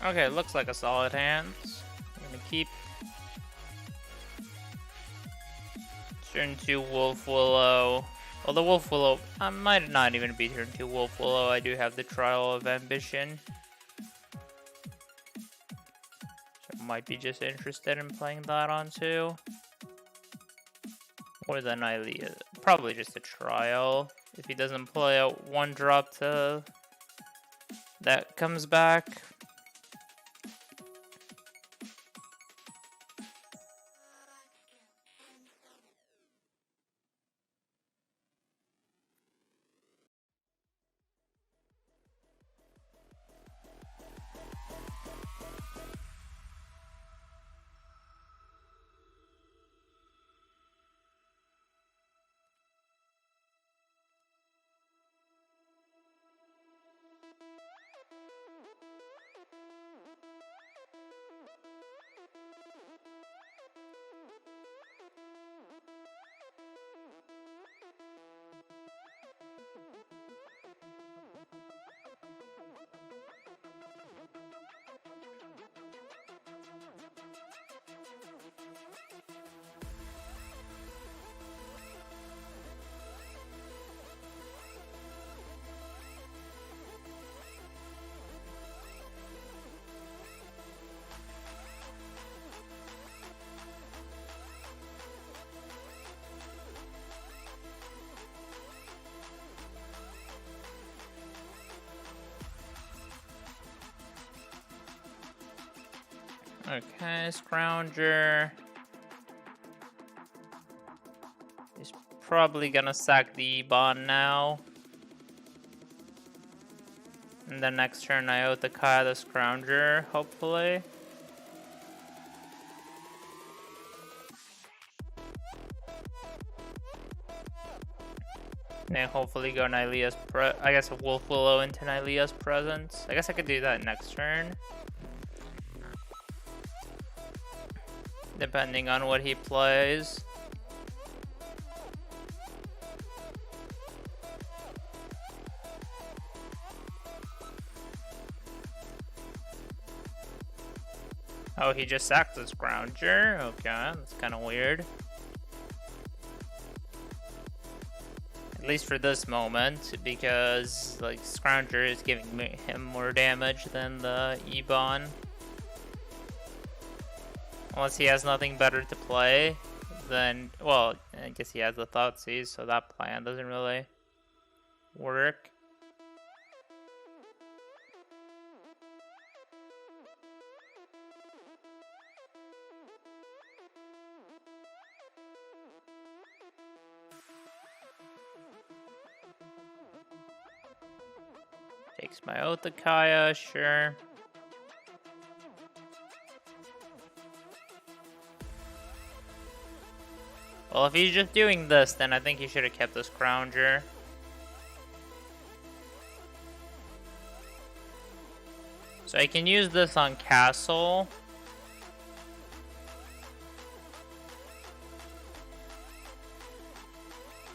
Okay, looks like a solid hand. I'm gonna keep. Turn 2 Wolf Willow. Well, the Wolf Willow, I might not even be turn 2 Wolf Willow. I do have the Trial of Ambition. So I might be just interested in playing that on 2. Or the Nylea. Probably just a Trial. If he doesn't play a 1-drop to... that comes back. Okay, Scrounger. He's probably gonna sack the E-Bond now. And then next turn I out the Kaya the Scrounger, hopefully. And then hopefully go Nylea's I guess a Wolf Willow into Nylea's Presence. I guess I could do that next turn. Depending on what he plays. Oh, he just sacked the Scrounger? Okay, that's kind of weird. At least for this moment, because like Scrounger is giving him more damage than the E-Bond. Unless he has nothing better to play, then, well, I guess he has the Thoughtseize, so that plan doesn't really work. Takes my Othakaya, sure. Well, if he's just doing this, then I think he should have kept the Scrounger. So I can use this on Castle.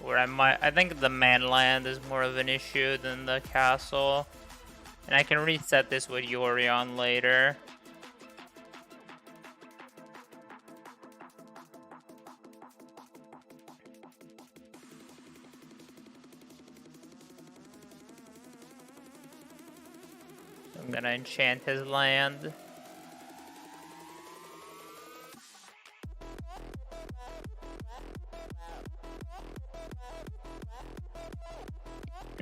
Where I think the Manland is more of an issue than the Castle. And I can reset this with Yorion later. I'm gonna enchant his land.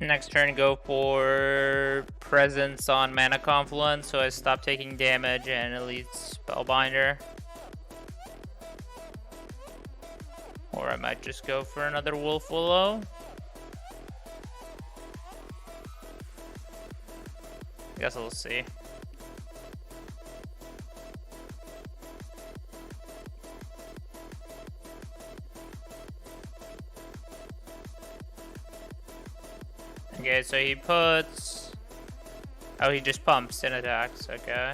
Next turn, go for Presence on Mana Confluence, so I stop taking damage and Elite Spellbinder. Or I might just go for another Wolf Willow. I guess we'll see. Okay, so he puts Oh, he just pumps and attacks. Okay.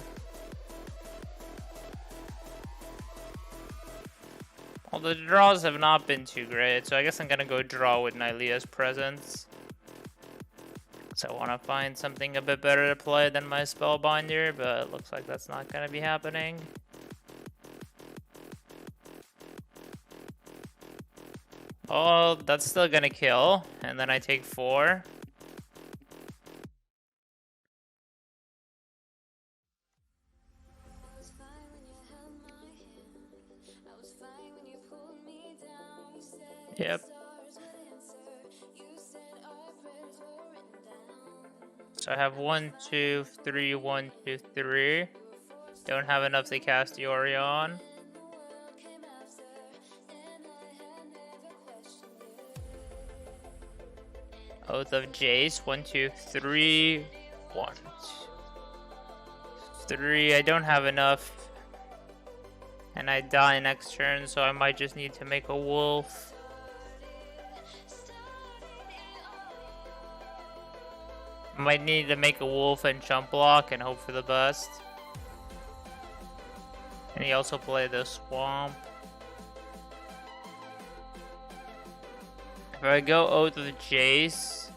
Well, the draws have not been too great, so I guess I'm gonna go draw with Nylea's presence. So I want to find something a bit better to play than my Spellbinder, but it looks like that's not gonna be happening. Oh, that's still gonna kill, and then I take 4. Yep. So I have 1, 2, 3, 1, 2, 3. Don't have enough to cast the Orion. Oath of Jace. 1, 2, 3. 1, 2, 3. I don't have enough. And I die next turn, so I might just need to make a wolf. Might need to make a wolf and jump block and hope for the best. And he also played the swamp. If I go Oath of Jace,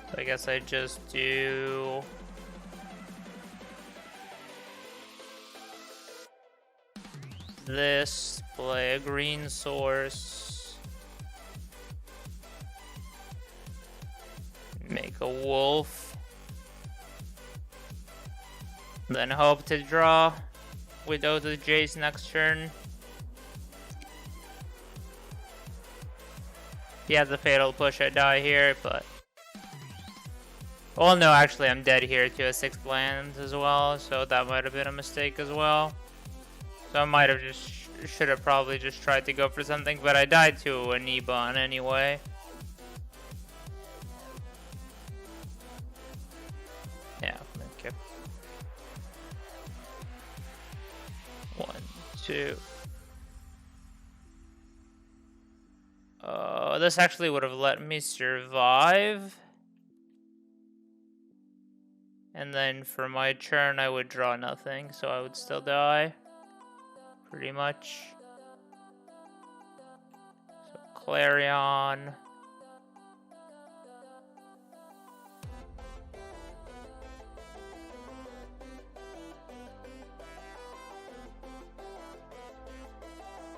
so I guess I just do this, play a green source, make a wolf, then hope to draw with Oath of Jace next turn. He has a fatal push, I die here, but... Well, no, actually I'm dead here to a 6th land as well, so that might have been a mistake as well. So I might have just... should have probably just tried to go for something, but I died to an Ebon anyway. Yeah, okay. 1, 2. This actually would have let me survive. And then for my turn, I would draw nothing, so I would still die. Pretty much. So Clarion.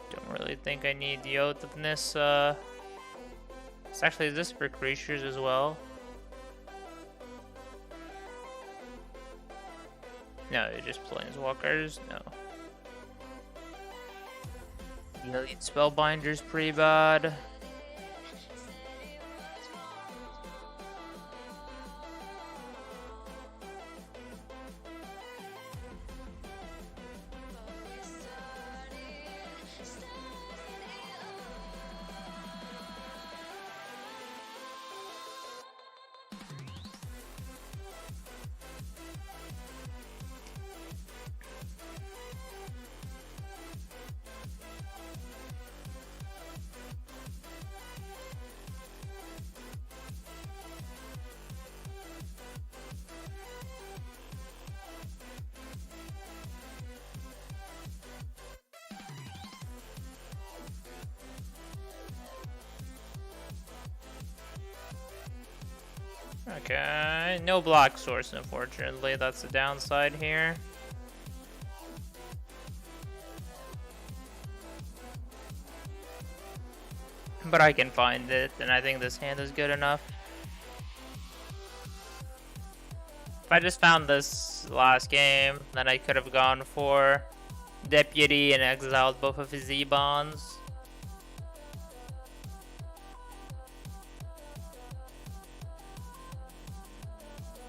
Don't really think I need the Oath of Nissa. It's actually, is this for creatures as well? No, it's just planeswalkers. No. The Elite Spellbinder's pretty bad. Okay, no black source, unfortunately. That's the downside here. But I can find it, and I think this hand is good enough. If I just found this last game, then I could have gone for Deputy and exiled both of his E-Bonds.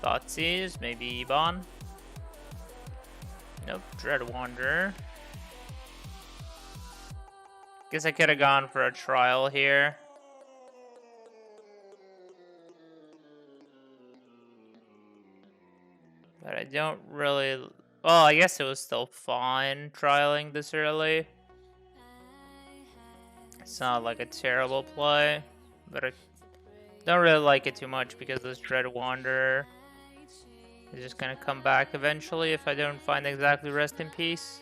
Thoughtseize, maybe Ebon. Nope, Dread Wanderer. Guess I could have gone for a trial here. But I don't really... Well, I guess it was still fine trialing this early. It's not like a terrible play, but Don't really like it too much because this Dread Wanderer is just gonna come back eventually if I don't find exactly Rest in Peace.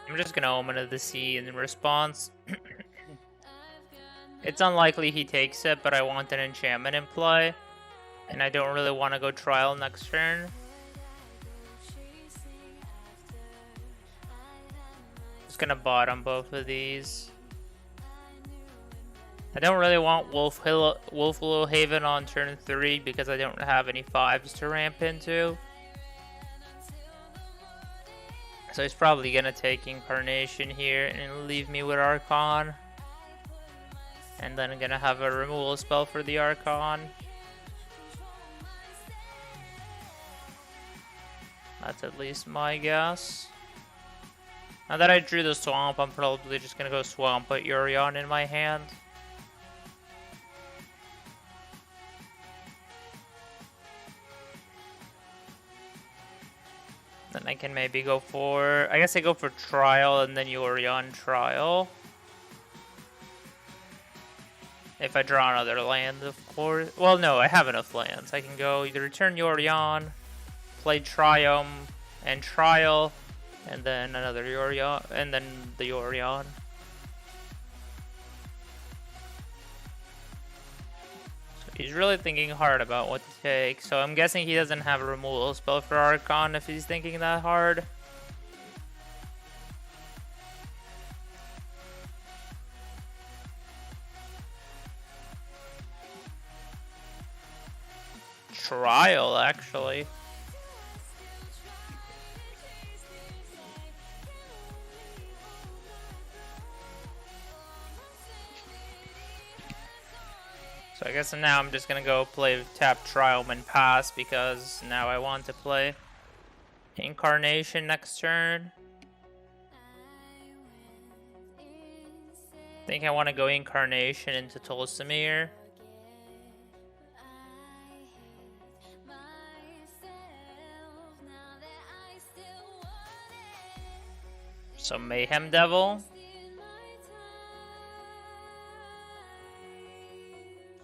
I'm just gonna Omen of the Sea in response. It's unlikely he takes it, but I want an enchantment in play. And I don't really want to go Trial next turn. Just gonna bottom both of these. I don't really want Wolf Willow Haven on turn 3 because I don't have any 5s to ramp into. So he's probably gonna take Incarnation here and leave me with Archon. And then I'm gonna have a removal spell for the Archon. That's at least my guess. Now that I drew the Swamp, I'm probably just gonna go Swamp, put Yorion in my hand. Then I can maybe go for... I guess I go for Trial and then Yorion Trial. If I draw another land, of course. Well, no, I have enough lands. I can go either return Yorion, play Triumph and Trial, and then another Yorion, and then the Yorion. So he's really thinking hard about what to take. So I'm guessing he doesn't have a removal spell for Archon if he's thinking that hard. Trial, actually. So I guess now I'm just gonna go play tap Trial and pass because now I want to play Incarnation next turn. I think I want to go Incarnation into Tolsimir. So Mayhem Devil.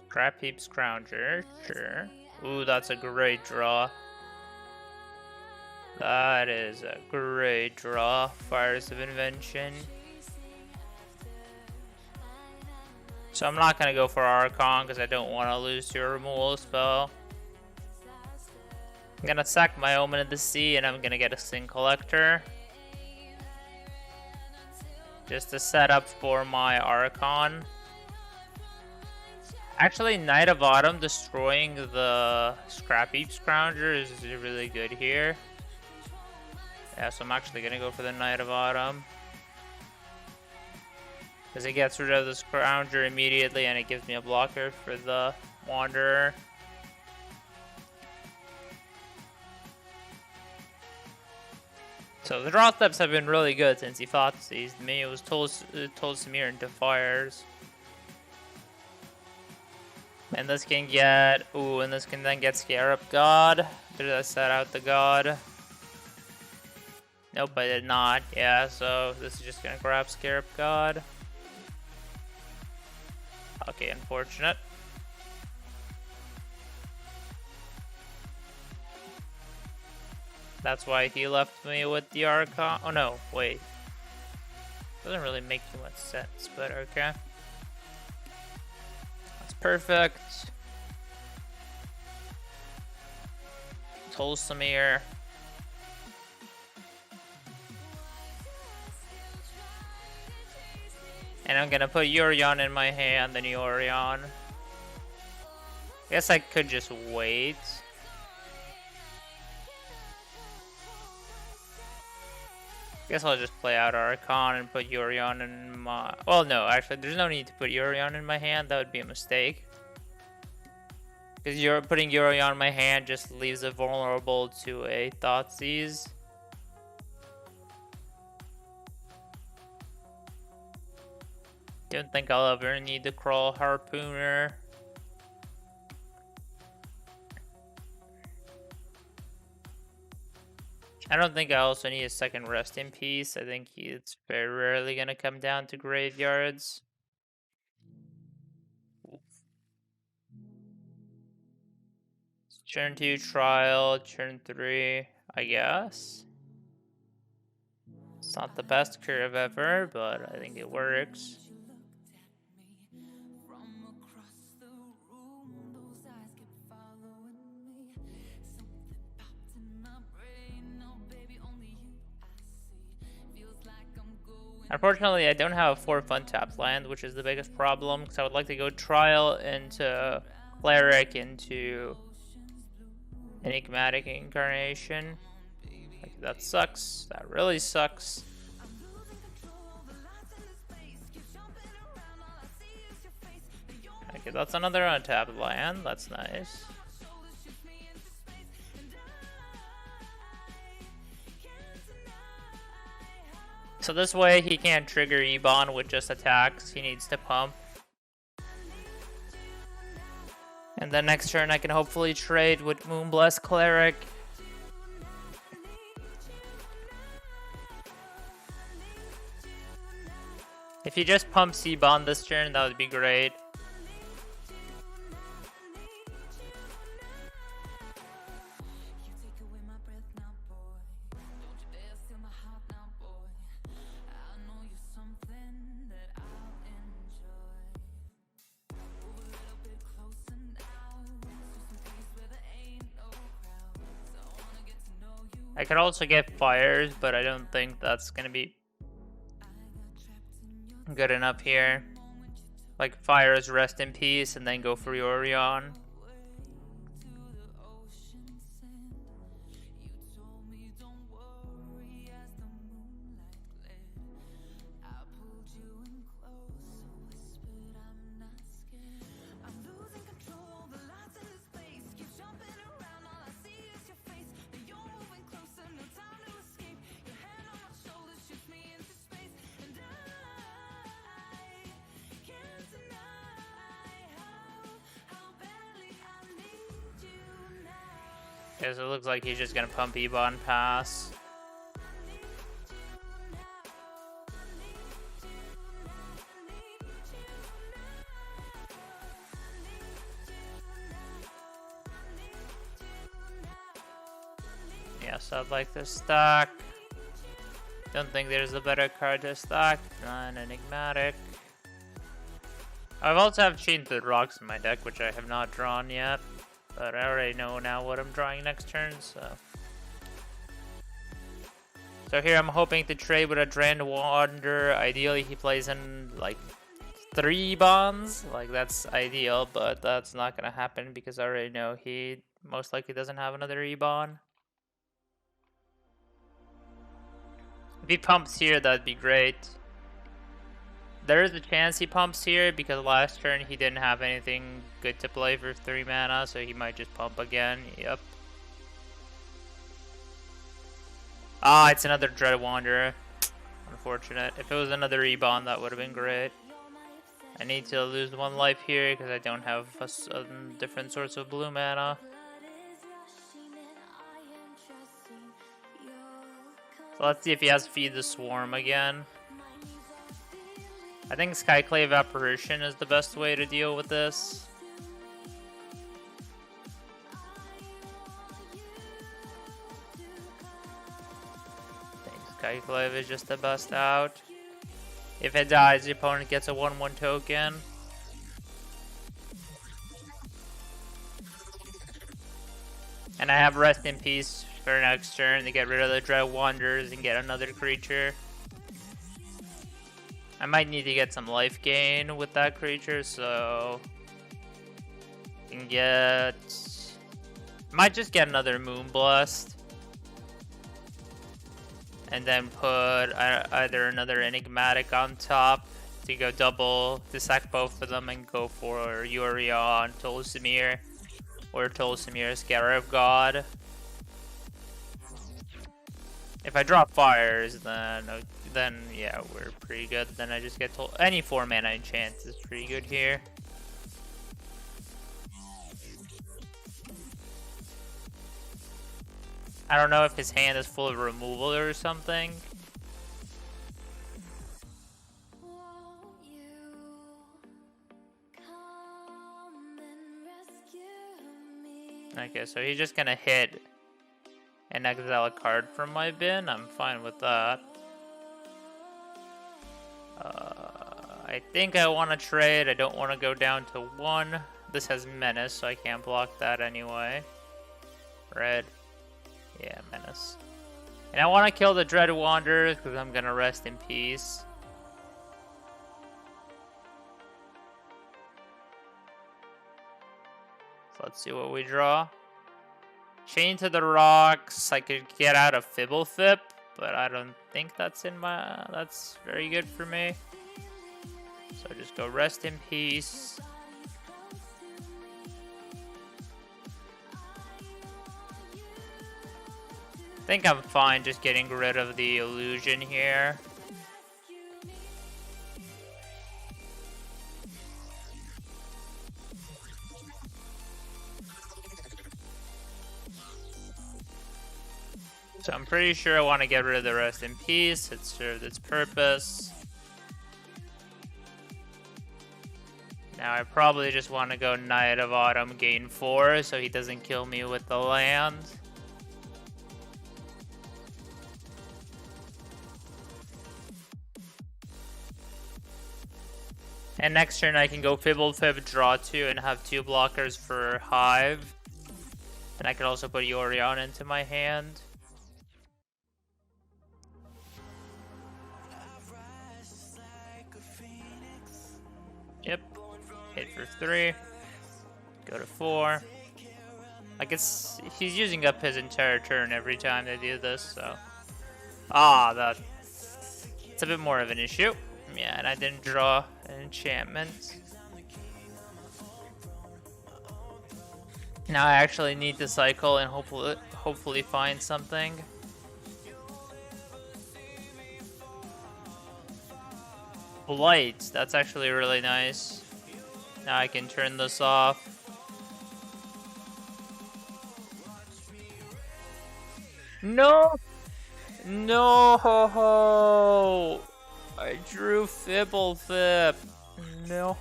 Crap Heap Scrounger, sure. Ooh, that's a great draw. That is a great draw. Fires of Invention. So I'm not gonna go for Archon because I don't want to lose to a removal spell. I'm gonna sack my Omen of the Sea and I'm gonna get a Sin Collector. Just to set up for my Archon. Actually, Knight of Autumn destroying the Scrap Heap Scrounger is really good here. Yeah, so I'm actually gonna go for the Knight of Autumn. Because it gets rid of the Scrounger immediately and it gives me a blocker for the Wanderer. So the draw steps have been really good since he fought seized me. It was Tolsimir into Fires. And this can get... Ooh, and this can then get Scarab God. Did I set out the God? Nope, I did not. Yeah, so this is just gonna grab Scarab God. Okay, unfortunate. That's why he left me with the Archon. Oh no, wait. Doesn't really make too much sense, but okay. That's perfect. Tolsimir. And I'm gonna put Yorion in my hand, then Yorion. I guess I could just wait. I guess I'll just play out Archon and put Yorion in my... Well, no, actually, there's no need to put Yorion in my hand. That would be a mistake. Because putting Yorion in my hand just leaves it vulnerable to a Thoughtseize. Don't think I'll ever need to crawl Harpooner. I don't think I also need a second rest in peace. I think it's very rarely gonna come down to graveyards. Turn 2 trial, turn 3, I guess. It's not the best curve ever, but I think it works. Unfortunately, I don't have a 4 untapped land, which is the biggest problem, because I would like to go trial into Cleric into Enigmatic Incarnation. Like, that sucks. That really sucks. Okay, that's another untapped land. That's nice. So this way he can't trigger Ebon with just attacks. He needs to pump. And then next turn I can hopefully trade with Moonblast Cleric. If he just pumps Ebon this turn, that would be great. I could also get fires, but I don't think that's gonna be good enough here. Like fires, rest in peace, and then go for Yorion. Okay, so it looks like he's just gonna pump Ebon pass. Yes, I'd like to stack. Don't think there's a better card to stack than Enigmatic. I've also have Chained to the Rocks in my deck, which I have not drawn yet. But I already know now what I'm drawing next turn, so. So here I'm hoping to trade with a Drained Wander. Ideally he plays in like 3 bonds. Like that's ideal, but that's not gonna happen because I already know he most likely doesn't have another E-Bond. If he pumps here, that'd be great. There is a chance he pumps here because last turn he didn't have anything good to play for 3 mana, so he might just pump again. Yep. Ah, it's another Dread Wanderer. Unfortunate. If it was another E-Bond, that would have been great. I need to lose 1 life here because I don't have a different source of blue mana. So let's see if he has Feed the Swarm again. I think Skyclave Apparition is the best way to deal with this. I think Skyclave is just the best out. If it dies, the opponent gets a 1/1 token. And I have Rest in Peace for next turn to get rid of the Dread Wanderers and get another creature. I might need to get some life gain with that creature, so I can get. Might just get another Moonblast. And then put either another Enigmatic on top to go double, to sack both of them and go for Yorion, Tolsimir, or Tolsimir, Scarab God. If I drop fires, then yeah, we're pretty good. Then I just get told any 4 mana enchant is pretty good here. I don't know if his hand is full of removal or something. Okay, so he's just gonna hit and exile a card from my bin. I'm fine with that. I think I want to trade. I don't want to go down to 1. This has Menace, so I can't block that anyway. Red. Yeah, Menace. And I want to kill the Dread Wanderer because I'm going to rest in peace. So let's see what we draw. Chain to the Rocks. I could get out of Fibblefip, but I don't think that's that's very good for me. So just go rest in peace. I think I'm fine just getting rid of the illusion here. So I'm pretty sure I want to get rid of the rest in peace. It served its purpose. Now I probably just want to go Knight of Autumn, gain 4, so he doesn't kill me with the land. And next turn I can go Fibblefib, draw 2, and have 2 blockers for Hive. And I can also put Yorion into my hand. Yep. Hit for 3. Go to 4. I guess he's using up his entire turn every time they do this, so... It's a bit more of an issue. Yeah, and I didn't draw an enchantment. Now I actually need to cycle and hopefully find something. Blight, that's actually really nice. Now I can turn this off. No! No! I drew Fibblefip. No!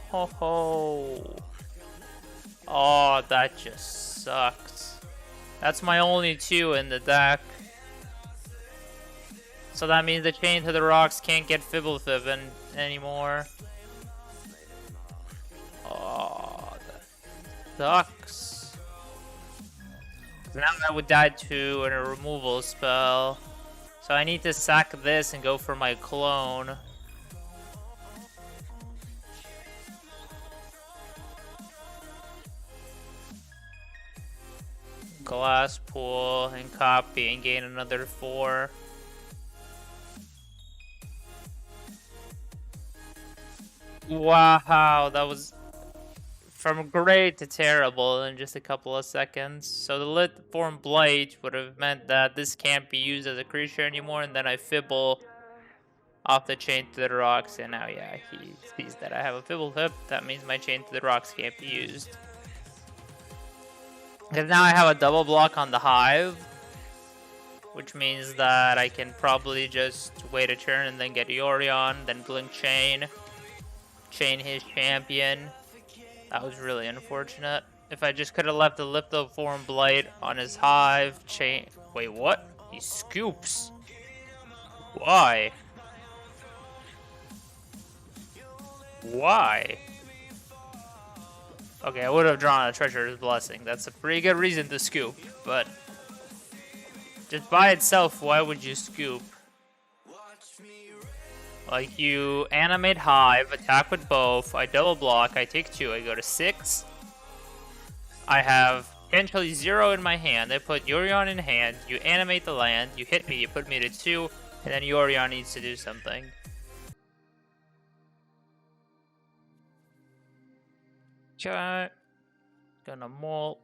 Oh, that just sucks. That's my only 2 in the deck. So that means the Chain to the Rocks can't get Fibblefip anymore. Oh, that sucks. Now I would die to a removal spell. So I need to sack this and go for my clone. Glass pool and copy and gain another 4. Wow, that was from great to terrible in just a couple of seconds. So the lit form Blight would have meant that this can't be used as a creature anymore, and then I Fibble off the Chain to the Rocks, and now yeah, he sees that I have a Fibblefip. That means my Chain to the Rocks can't be used. Because now I have a double block on the Hive, which means that I can probably just wait a turn and then get Yorion, then Blink Chain his champion. That was really unfortunate. If I just could have left the Lithoform Blight on his Hive, chain... Wait, what? He scoops. Why? Why? Okay, I would have drawn a Treacherous Blessing. That's a pretty good reason to scoop, but... just by itself, why would you scoop? Like, you animate Hive, attack with both, I double block, I take 2, I go to 6. I have potentially 0 in my hand, I put Yorion in hand, you animate the land, you hit me, you put me to 2, and then Yorion needs to do something. Okay. Gonna molt.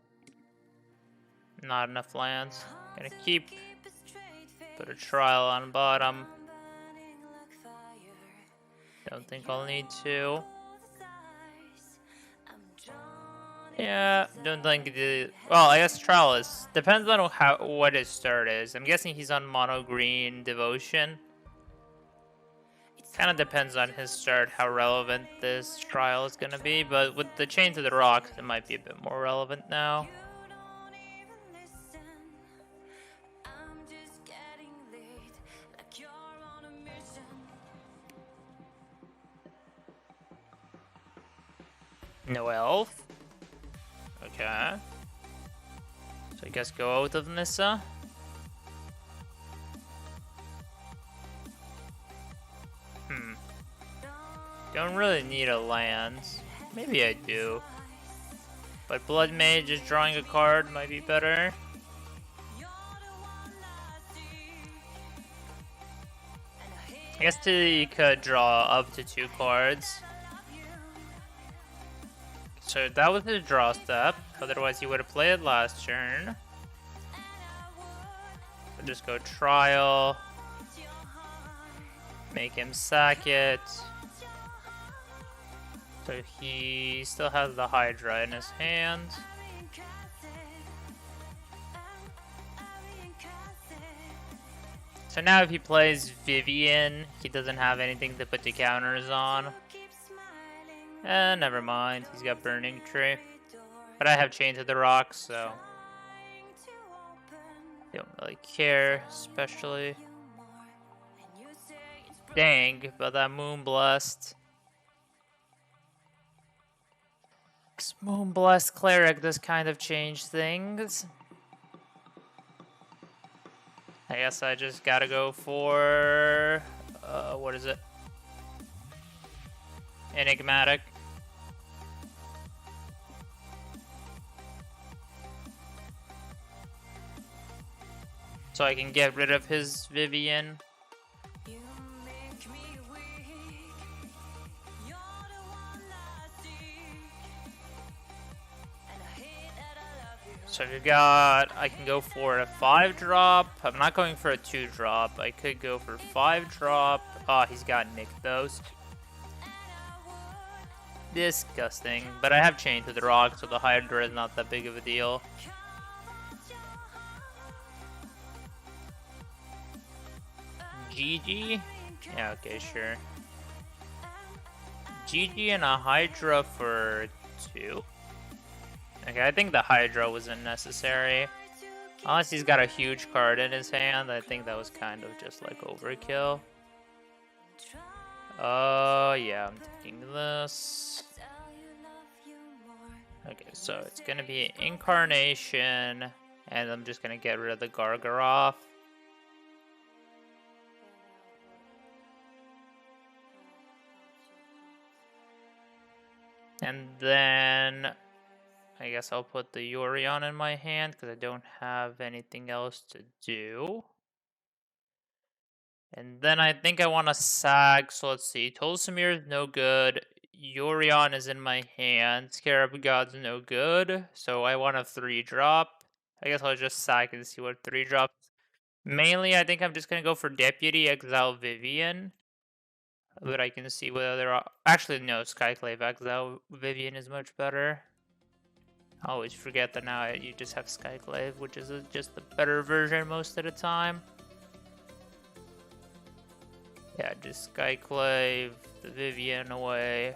Not enough lands. Gonna keep. Put a trial on bottom. Don't think I'll need to. Yeah, don't think the. Well, I guess trial is depends on what his start is. I'm guessing he's on mono green devotion. Kind of depends on his start how relevant this trial is gonna be. But with the chain to the rocks, it might be a bit more relevant now. No elf. Okay. So I guess go out of Nissa. Don't really need a land. Maybe I do. But Blood Mage just drawing a card might be better. I guess he could draw up to 2 cards. So that was his draw step. Otherwise he would have played last turn. We'll just go trial. Make him sack it. So he still has the Hydra in his hand. So now if he plays Vivian, he doesn't have anything to put the counters on. Never mind, he's got Burning Tree. But I have Chain to the Rocks, so don't really care, especially. Dang, but that Moonblast. Moonblast Cleric does kind of change things. I guess I just gotta go for... what is it? Enigmatic. So I can get rid of his Vivian. So we've got, I can go for a 5-drop. I'm not going for a 2-drop. I could go for 5-drop. Oh, he's got Nykthos. Disgusting. But I have Chain to the Rock, so the Hydra is not that big of a deal. GG? Yeah, okay, sure. GG and a Hydra for 2. Okay, I think the Hydra was unnecessary. Unless he's got a huge card in his hand, I think that was kind of just like overkill. Oh, yeah, I'm taking this. Okay, so it's gonna be Incarnation, and I'm just gonna get rid of the Gargaroth. And then I guess I'll put the Yorion in my hand because I don't have anything else to do. And then I think I want to sag, so let's see. Tolsimir is no good. Yorion is in my hand. Scarab God's no good. So I want a 3-drop. I guess I'll just sag and see what 3 drops. Mainly, I think I'm just going to go for Deputy Exile Vivian. But I can see what other... Actually, no. Skyclave Exile Vivian is much better. I always forget that now you just have Skyclave, which is just the better version most of the time. Yeah, just Skyclave, the Vivian away.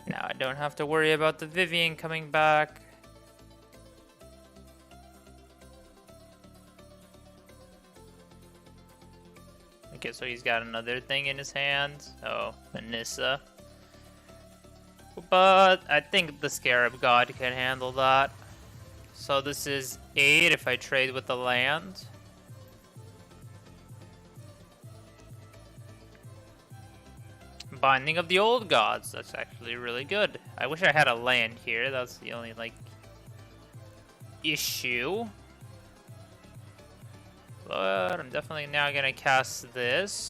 Now I don't have to worry about the Vivian coming back. Okay, so he's got another thing in his hand. Oh, Nissa. But I think the Scarab God can handle that. So this is 8 if I trade with the land. Binding of the Old Gods. That's actually really good. I wish I had a land here. That's the only, like, issue. But I'm definitely now gonna cast this.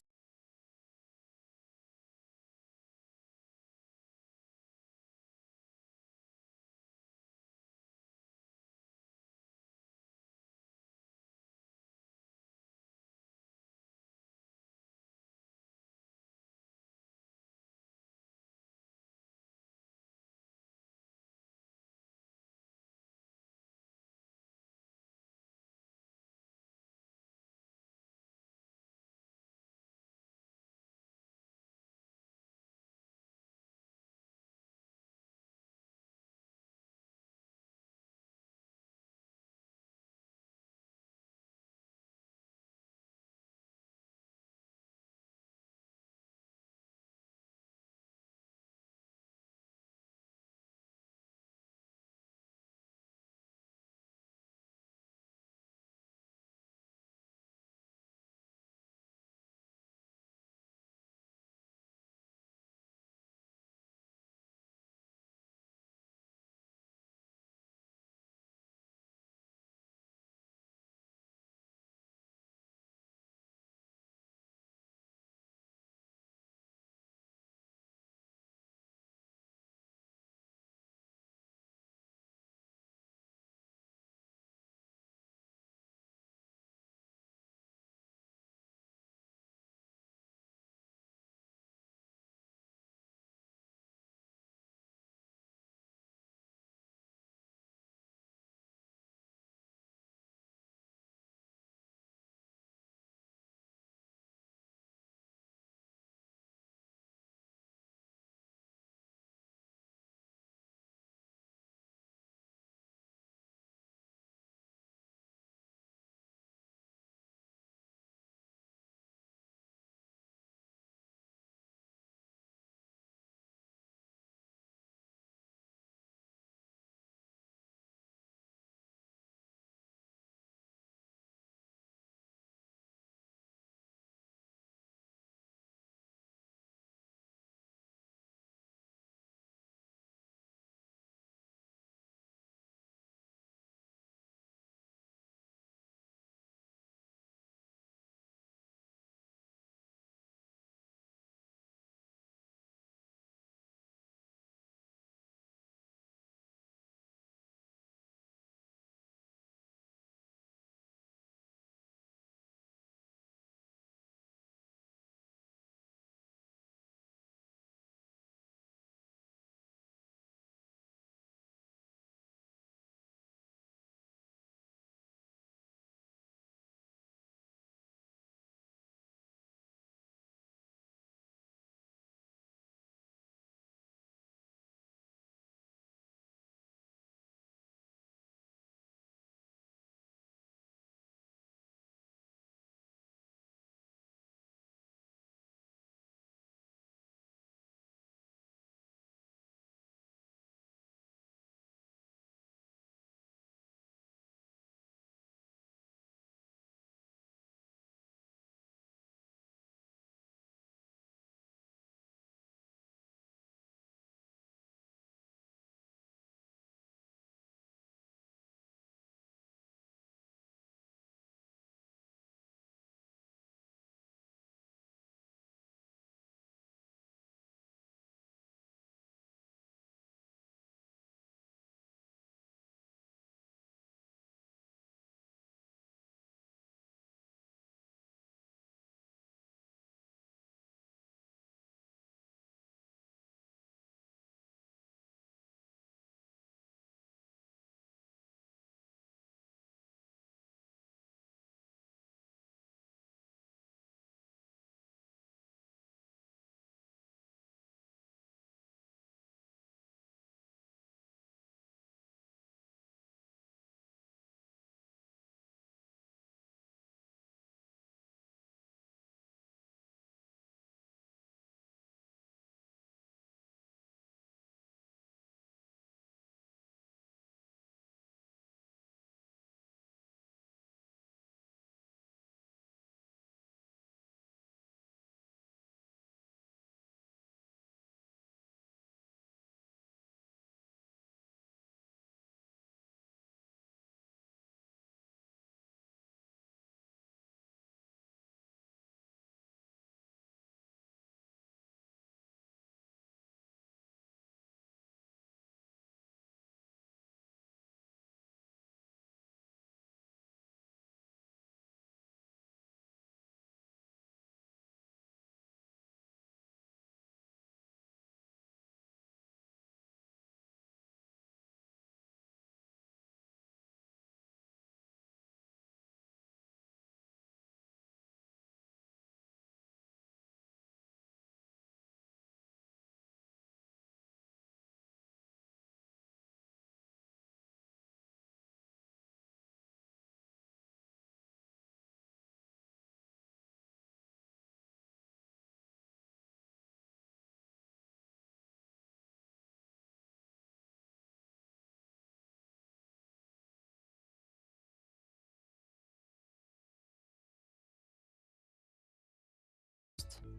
left.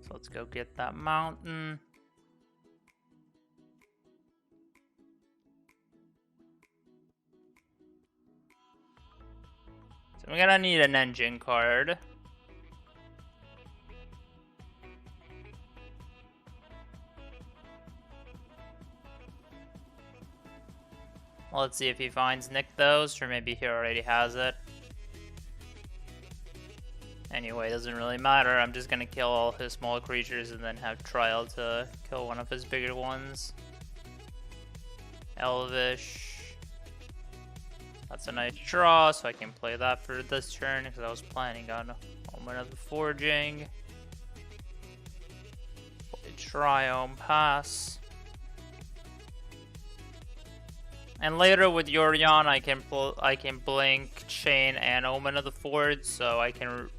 So let's go get that mountain. So I'm gonna need an engine card. Let's see if he finds Nykthos, or maybe he already has it. Anyway, doesn't really matter. I'm just gonna kill all his small creatures and then have Trial to kill one of his bigger ones. Elvish. That's a nice draw, so I can play that for this turn because I was planning on Omen of the Forging. Play Triome, pass. And later with Yorion, I can blink Chain and Omen of the Forge, so I can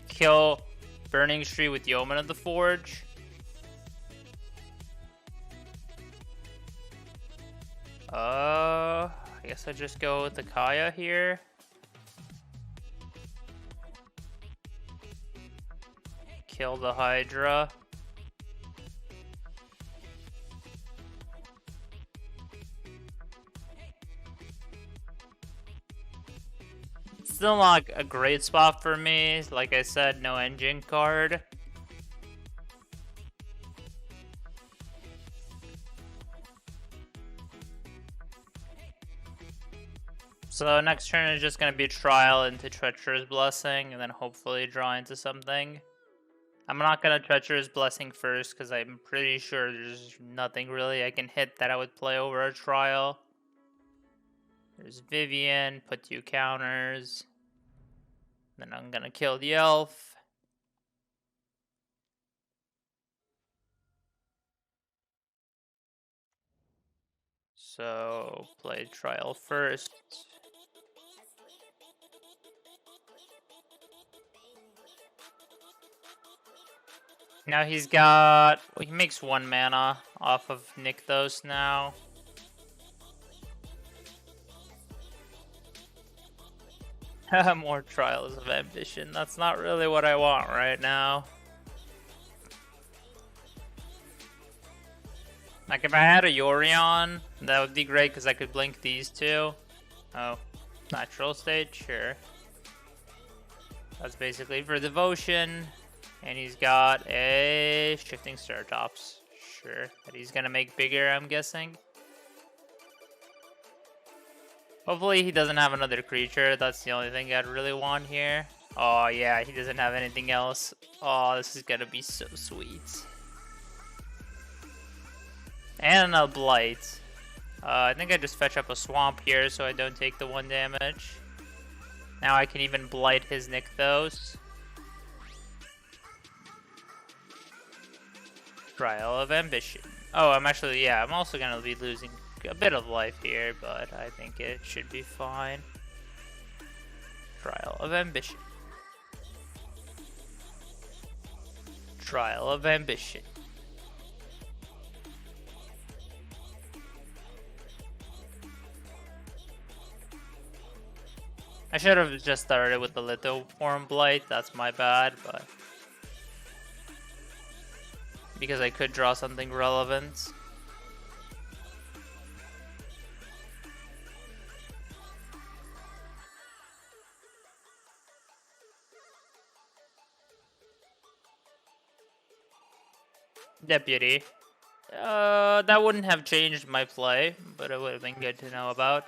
kill Burning Tree with the Omen of the Forge. I guess I just go with the Kaya here. Kill the Hydra. Still not a great spot for me. Like I said, no engine card. So next turn is just going to be Trial into Treacherous Blessing, and then hopefully draw into something. I'm not going to Treacherous Blessing first, because I'm pretty sure there's nothing really I can hit that I would play over a Trial. There's Vivian, put 2 counters. Then I'm going to kill the Elf. So, play Trial first. Now he's got... Well, he makes 1 mana off of Nykthos now. More Trials of Ambition. That's not really what I want right now. Like, if I had a Yorion, that would be great because I could blink these 2. Oh, Natural State? Sure. That's basically for Devotion. And he's got a Shifting Startops. Sure. That he's gonna make bigger, I'm guessing. Hopefully he doesn't have another creature. That's the only thing I'd really want here. Oh yeah, he doesn't have anything else. Oh, this is gonna be so sweet. And a Blight. I think I just fetch up a Swamp here so I don't take the 1 damage. Now I can even Blight his Nykthos. Trial of Ambition. Oh, I'm also gonna be losing a bit of life here, but I think it should be fine. Trial of Ambition. Trial of Ambition. I should have just started with the Lithoform Blight, that's my bad, but... because I could draw something relevant. Deputy. That wouldn't have changed my play, but it would have been good to know about.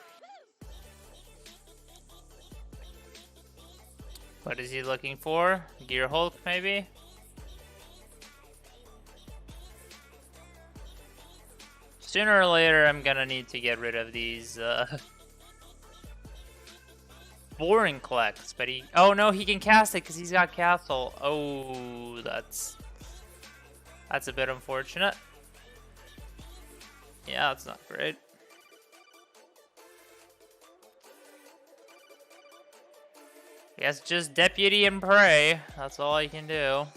What is he looking for? Gear Hulk, maybe? Sooner or later, I'm gonna need to get rid of these, boring collects, but he... Oh no, he can cast it because he's got Castle. Oh, that's a bit unfortunate. Yeah, that's not great. I guess just Deputy and pray. That's all I can do.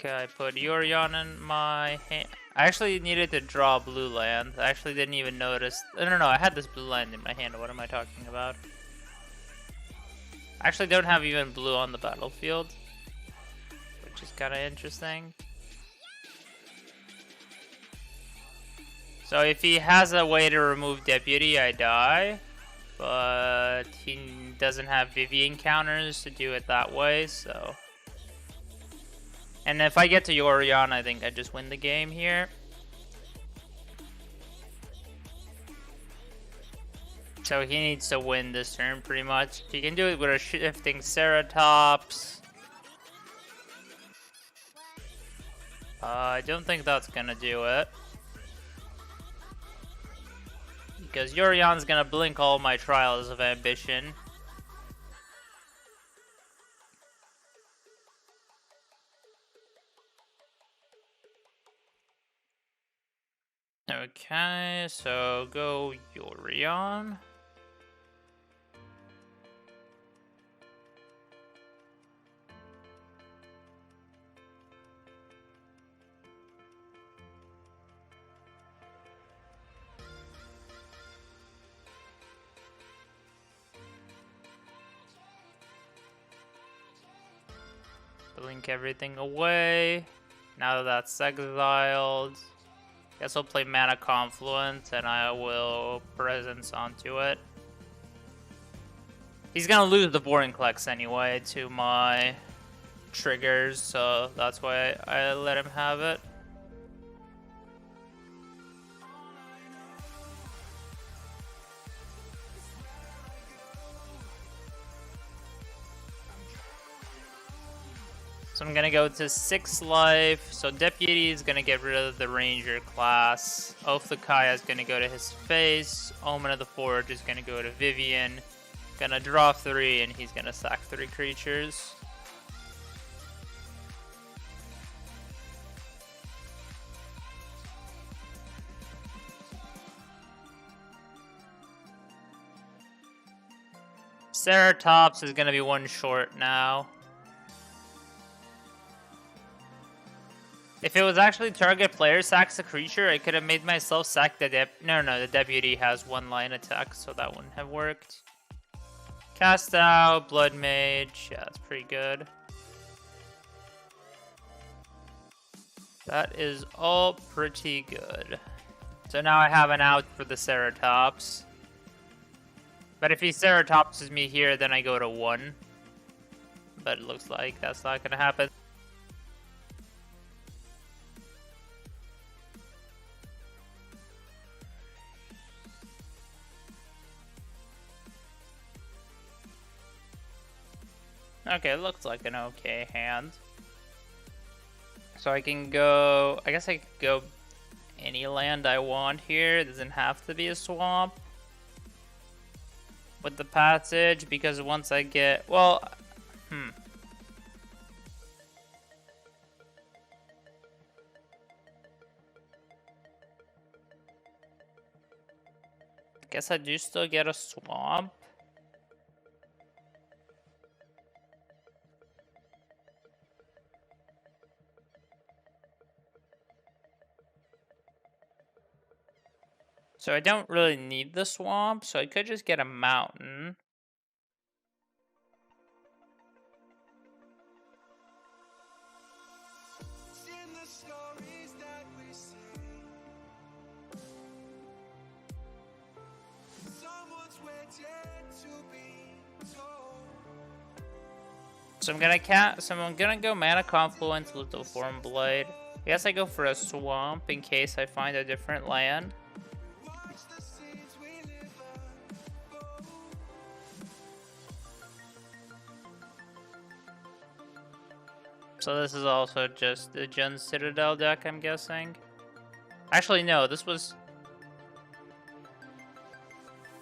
Okay, I put Yorion in my hand. I actually needed to draw blue land. I actually didn't even notice. No, I had this blue land in my hand. What am I talking about? I actually don't have even blue on the battlefield, which is kind of interesting. So if he has a way to remove Deputy, I die. But he doesn't have Vivian counters to do it that way, so... And if I get to Yorion, I think I just win the game here. So he needs to win this turn, pretty much. He can do it with a shifting Ceratops. I don't think that's gonna do it. Because Yorion's gonna blink all my Trials of Ambition. Okay, so go Yorion. Blink everything away. Now that that's exiled, guess I'll play Mana Confluence and I will Presence onto it. He's gonna lose the Vorinclex anyway to my triggers, so that's why I let him have it. So I'm gonna go to 6 life. So Deputy is gonna get rid of the Ranger class. Oath the Kaya is gonna go to his face. Omen of the Forge is gonna go to Vivian. Gonna draw 3 and he's gonna sack 3 creatures. Ceratops is gonna be 1 short now. If it was actually target player sacks a creature, I could have made myself sack the the Deputy has 1 line attack, so that wouldn't have worked. Cast out, Blood Mage, yeah, that's pretty good. That is all pretty good. So now I have an out for the Ceratops. But if he Ceratopses me here, then I go to 1. But it looks like that's not gonna happen. Okay, it looks like an okay hand. So I can go... I guess I could go any land I want here. It doesn't have to be a swamp. With the passage, because once I get... Well... Guess I do still get a swamp. So I don't really need the swamp, so I could just get a mountain. So I'm gonna go Mana Confluence, Little Form Blade. I guess I go for a swamp in case I find a different land. So this is also just the Jund Citadel deck, I'm guessing. Actually, no, this was...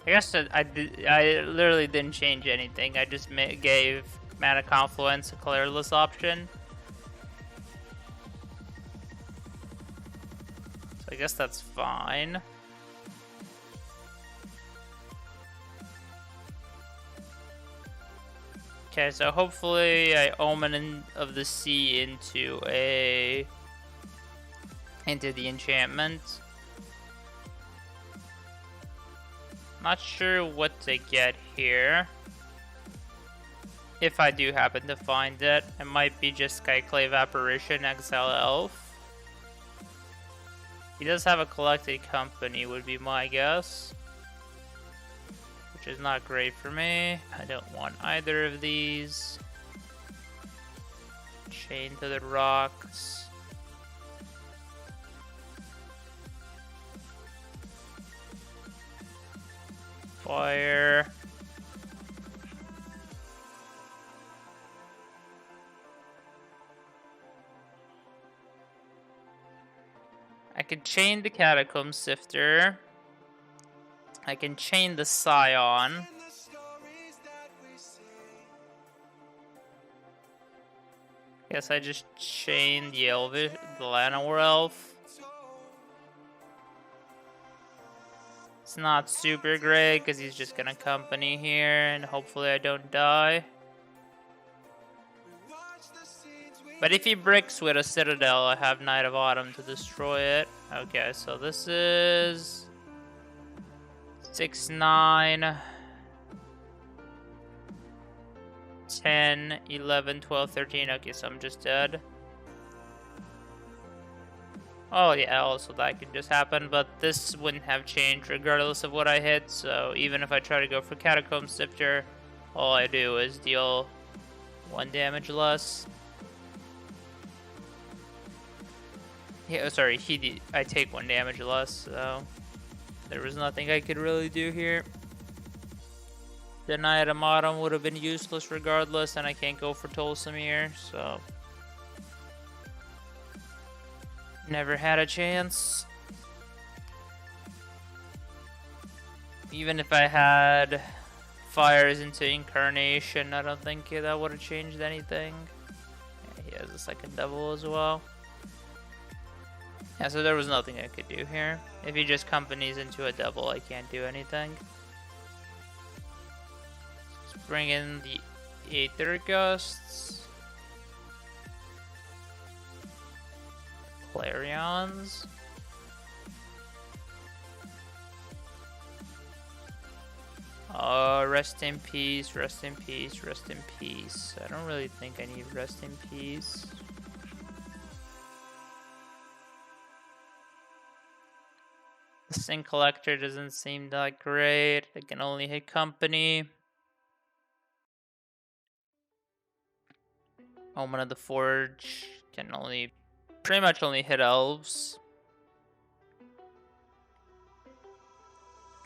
I guess I literally didn't change anything. I just gave Mana Confluence a colorless option. So I guess that's fine. Okay, so hopefully I Omen of the Sea into the enchantment. Not sure what to get here. If I do happen to find it, it might be just Skyclave Apparition, Exile Elf. He does have a Collected Company, would be my guess. Which is not great for me. I don't want either of these. Chain to the rocks. Fire. I could chain the Catacomb Sifter. I can chain the Scion. Guess I just chain the Elvish, the Llanowar Elf. It's not super great because he's just gonna company here and hopefully I don't die. But if he bricks with a Citadel, I have Knight of Autumn to destroy it. Okay, so this is 6, 9, 10, 11, 12, 13. Okay, so I'm just dead. Oh yeah, also that could just happen, but this wouldn't have changed regardless of what I hit, so even if I try to go for Catacomb Sifter, all I do is deal 1 damage less. Yeah, sorry, I take 1 damage less, so there was nothing I could really do here. The Knight of Autumn would have been useless regardless, and I can't go for Tolsimir, so never had a chance. Even if I had fires into Incarnation, I don't think that would have changed anything. Yeah, he has a second double as well. Yeah, so there was nothing I could do here. If he just companies into a double, I can't do anything. Let's bring in the Aether Gusts. Clarions. Rest in peace, rest in peace, rest in peace. I don't really think I need rest in peace. The Sin Collector doesn't seem that great. I can only hit company. Omen of the Forge can pretty much only hit elves.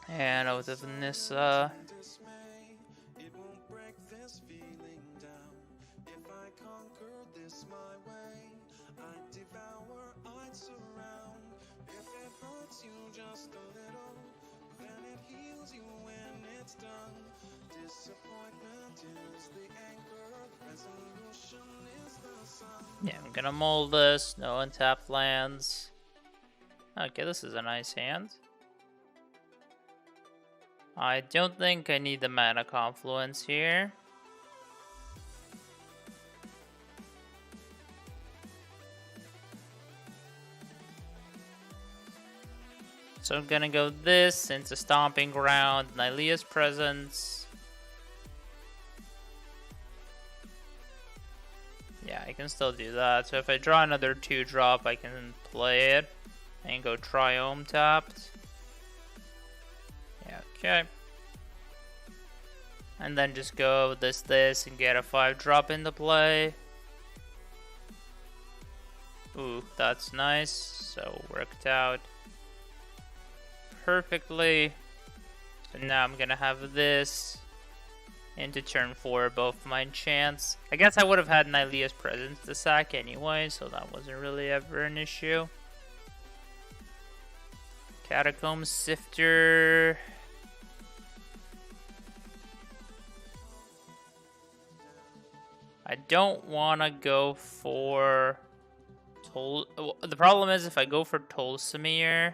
And Oath of Nissa. Yeah, I'm gonna mold this. No untapped lands. Okay, this is a nice hand. I don't think I need the Mana Confluence here. So I'm gonna go this into Stomping Ground, Nylea's Presence. Yeah, I can still do that. So if I draw another 2-drop, I can play it and go Triome tapped. Yeah, okay. And then just go this, and get a 5-drop into play. Ooh, that's nice. So worked out perfectly. So now I'm gonna have this into turn 4, both my enchants. I guess I would have had Nylea's Presence to sack anyway, so that wasn't really ever an issue. Catacomb Sifter. I don't want to go for the problem is if I go for Tolsimir,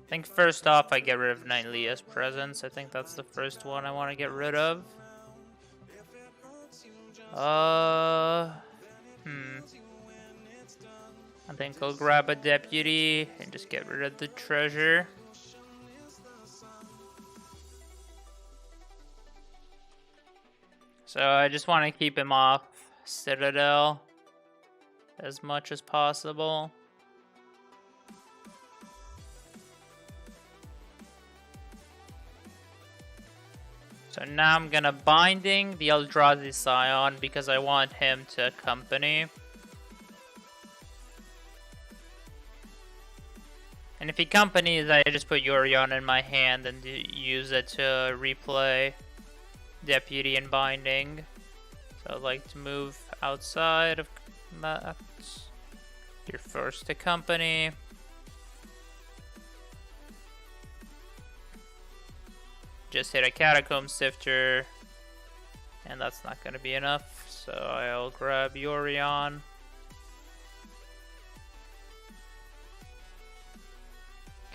I think first off, I get rid of Nylea's presence. I think that's the first one I want to get rid of. I think I'll grab a deputy and just get rid of the treasure. So I just want to keep him off Citadel as much as possible. So now I'm gonna binding the Eldrazi Scion because I want him to accompany. And if he accompanies, I just put Yorion in my hand and use it to replay Deputy and Binding. So I'd like to move outside of that. Your first accompany. Just hit a Catacomb Sifter, and that's not going to be enough, so I'll grab Yorion.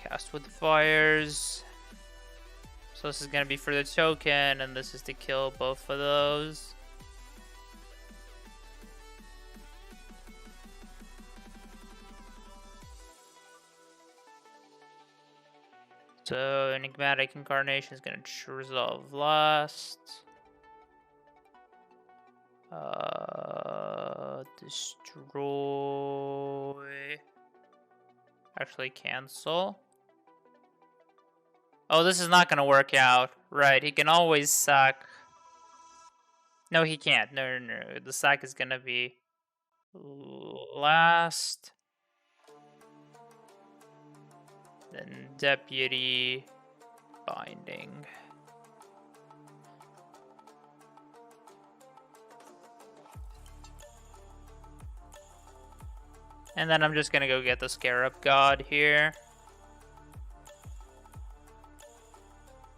Cast with Fires. So this is going to be for the token, and this is to kill both of those. So Enigmatic Incarnation is going to resolve last. Destroy. Actually cancel. Oh, this is not going to work out. Right, he can always sack. No, he can't. No. The sack is going to be last. Then Deputy Binding. And then I'm just gonna go get the Scarab God here.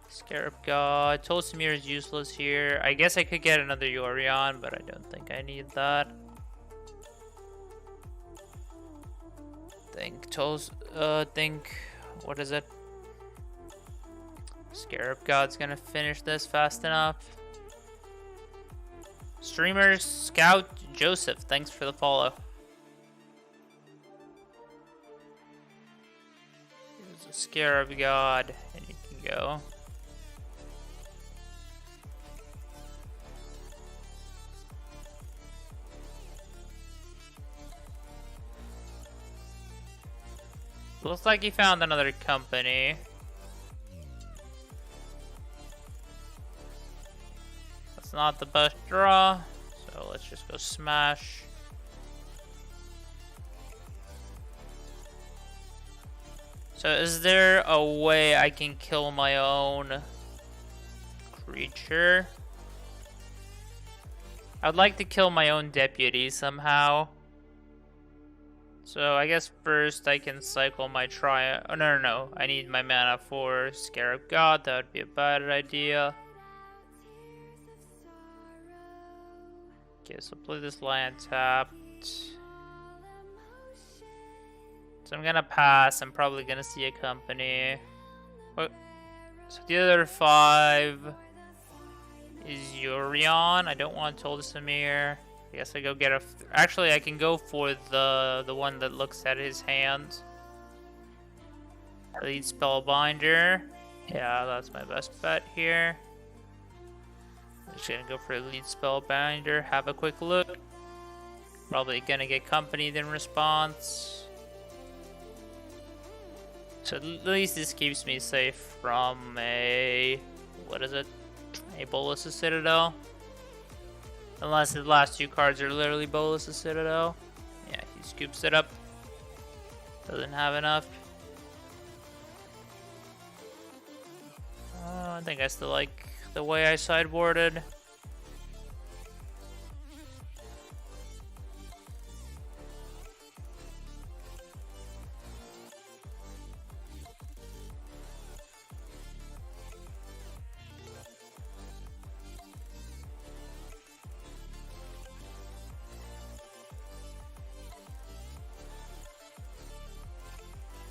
Scarab God. Tolsimir is useless here. I guess I could get another Yorion, but I don't think I need that. What is it? Scarab God's gonna finish this fast enough. Streamer Scout Joseph, thanks for the follow. Here's a Scarab God, and you can go. Looks like he found another company. That's not the best draw, so let's just go smash. So is there a way I can kill my own creature? I'd like to kill my own deputy somehow. So I guess first I can cycle my Triumph. Oh, no. I need my mana for Scarab God. That would be a bad idea. Okay, so play this land tapped. So I'm gonna pass. I'm probably gonna see a company. What? So the other 5 is Yorion. I don't want Tolsimir. I guess I go get a... Actually, I can go for the one that looks at his hand. Lead Spellbinder. Yeah, that's my best bet here. I'm just gonna go for a Lead Spellbinder. Have a quick look. Probably gonna get companied in response. So at least this keeps me safe from a... What is it? A Bolas' Citadel. Unless the last 2 cards are literally Bolas' Citadel. Yeah, he scoops it up. Doesn't have enough. I think I still like the way I sideboarded.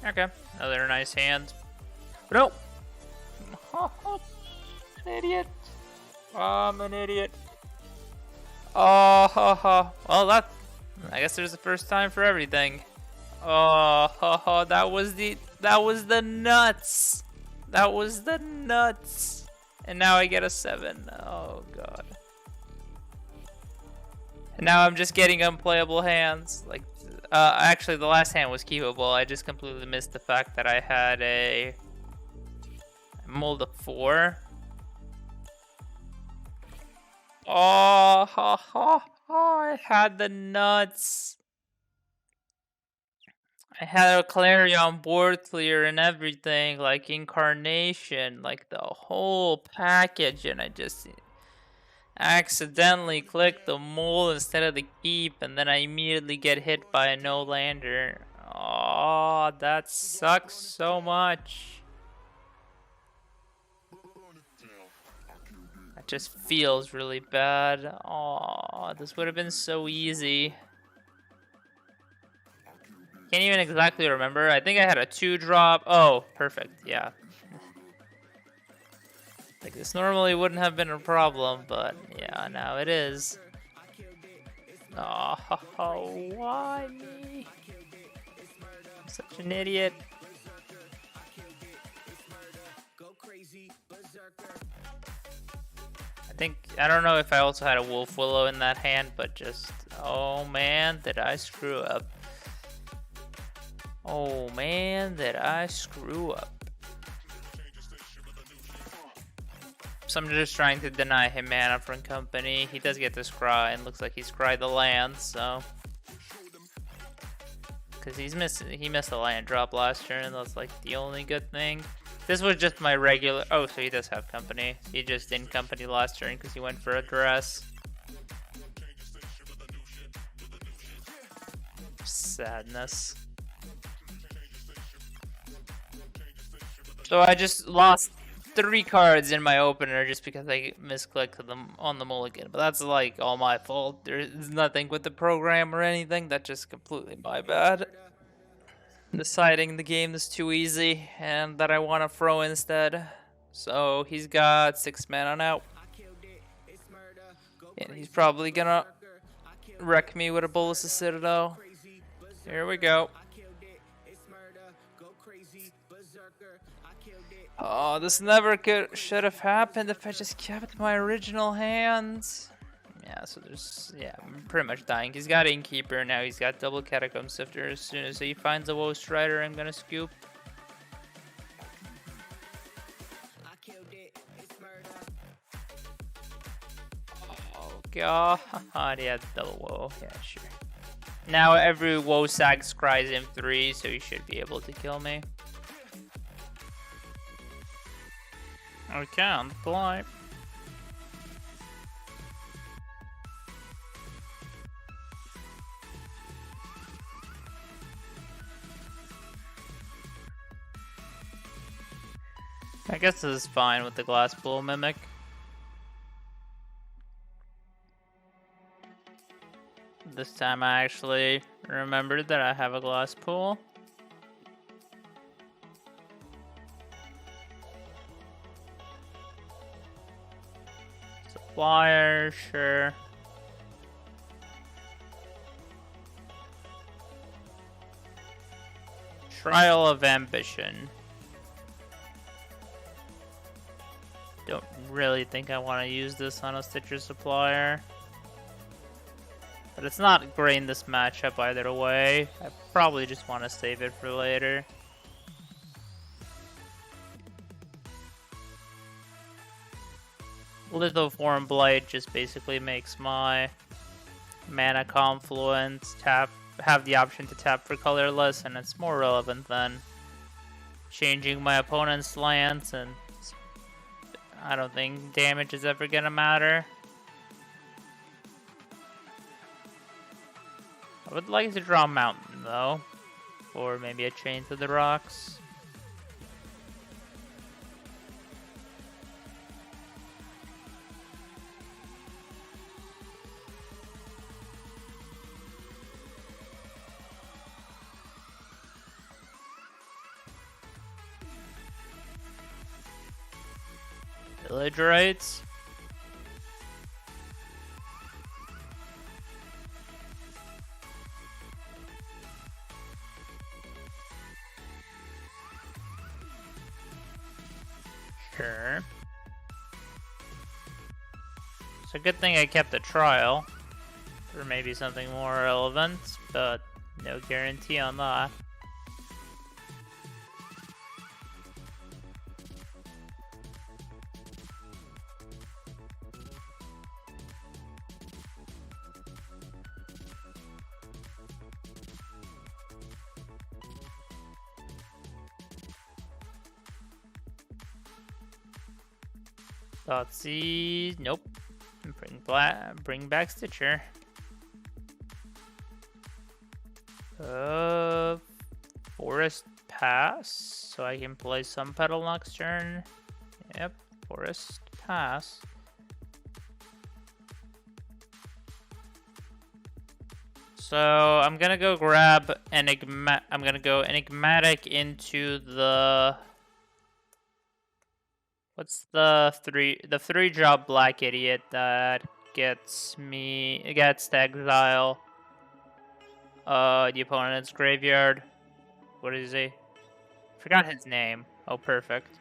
Okay, another nice hand. No! An idiot. I'm an idiot. Oh, ha, ha. Well, I guess there's a first time for everything. Oh, ha, ha. That was the nuts. That was the nuts. And now I get a 7. Oh, God. And now I'm just getting unplayable hands. Like, actually, the last hand was keepable. I just completely missed the fact that I had a mold of 4. Oh, ha, ha, ha. I had the nuts. I had a Clarion board clear and everything, like Incarnation, like the whole package, and I just accidentally clicked the mold instead of the keep, and then I immediately get hit by a no-lander. Oh, that sucks so much. That just feels really bad. Oh, this would have been so easy. Can't even exactly remember. I think I had a 2-drop. Oh, perfect. Yeah. Like, this normally wouldn't have been a problem, but yeah, now it is. Oh, why me? I'm such an idiot. I don't know if I also had a Wolf Willow in that hand, but just, oh man, did I screw up. Oh man, did I screw up. So I'm just trying to deny him mana from company. He does get to scry, and looks like he scryed the land, so. Because he missed a land drop last turn, and that's like the only good thing. This was just my regular, oh, so he does have company. He just didn't company last turn because he went for a dress. Sadness. So I just lost 3 cards in my opener just because I misclicked them on the mulligan. But that's like all my fault. There's nothing with the program or anything. That's just completely my bad. Deciding the game is too easy and that I want to throw instead. So he's got 6 mana now. And he's probably gonna wreck me with a Bolus of Citadel. Here we go. Oh, this never should have happened if I just kept my original hands. Yeah, so I'm pretty much dying. He's got Innkeeper now. He's got double Catacomb Sifter. As soon as he finds a Woe Strider, I'm gonna scoop. Oh god, he had double Woe. Yeah, sure. Now every Woe Sag scries him 3, so he should be able to kill me. I can't fly. I guess this is fine with the Glass Pool Mimic. This time I actually remembered that I have a Glass Pool. Supplier, sure. Trial of Ambition. Don't really think I want to use this on a Stitcher Supplier. But it's not great in this matchup either way. I probably just want to save it for later. Lithoform Blight just basically makes my mana confluence have the option to tap for colorless, and it's more relevant than changing my opponent's lands, and I don't think damage is ever gonna matter. I would like to draw Mountain though, or maybe a Chain to the Rocks. Village rights. Sure. It's a good thing I kept the trial. Or maybe something more relevant, but no guarantee on that. Thoughtsy, nope. Bring back Stitcher. Forest Pass, so I can play some Petal next turn. Yep, Forest Pass. So I'm gonna go grab I'm gonna go Enigmatic into the. What's the three drop Black Idiot that gets to exile the opponent's graveyard. What is he? Forgot his name. Oh, perfect.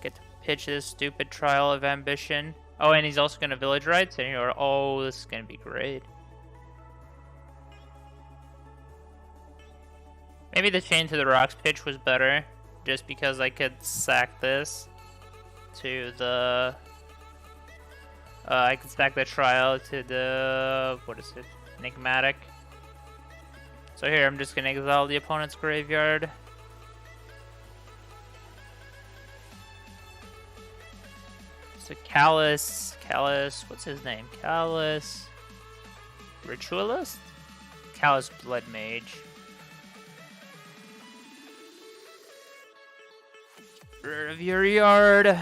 Get to pitch this stupid Trial of Ambition. Oh, and he's also gonna Village Rights, and you're oh, this is gonna be great. Maybe the Chain to the Rocks pitch was better, just because I could sack this to the. I can stack the Trial to the what is it? Enigmatic. So here, I'm just gonna exile the opponent's graveyard. So Callus, what's his name? Callus Ritualist? Callus Blood Mage. Rid of your yard.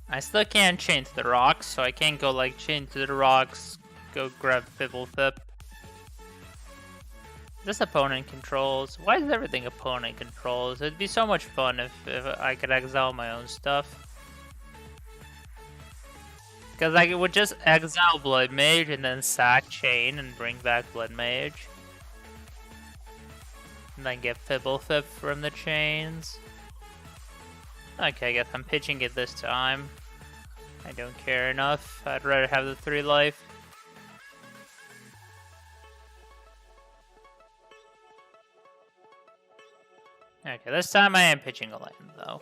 I still can't chain to the rocks, so I can't go like chain to the rocks, go grab Fibblefip. This opponent controls. Why is everything opponent controls? It'd be so much fun if I could exile my own stuff. Because I would just exile Blood Mage and then sack Chain and bring back Blood Mage. And then get Fibblefip from the chains. Okay, I guess I'm pitching it this time. I don't care enough. I'd rather have the 3 life. Okay, this time I am pitching a land, though.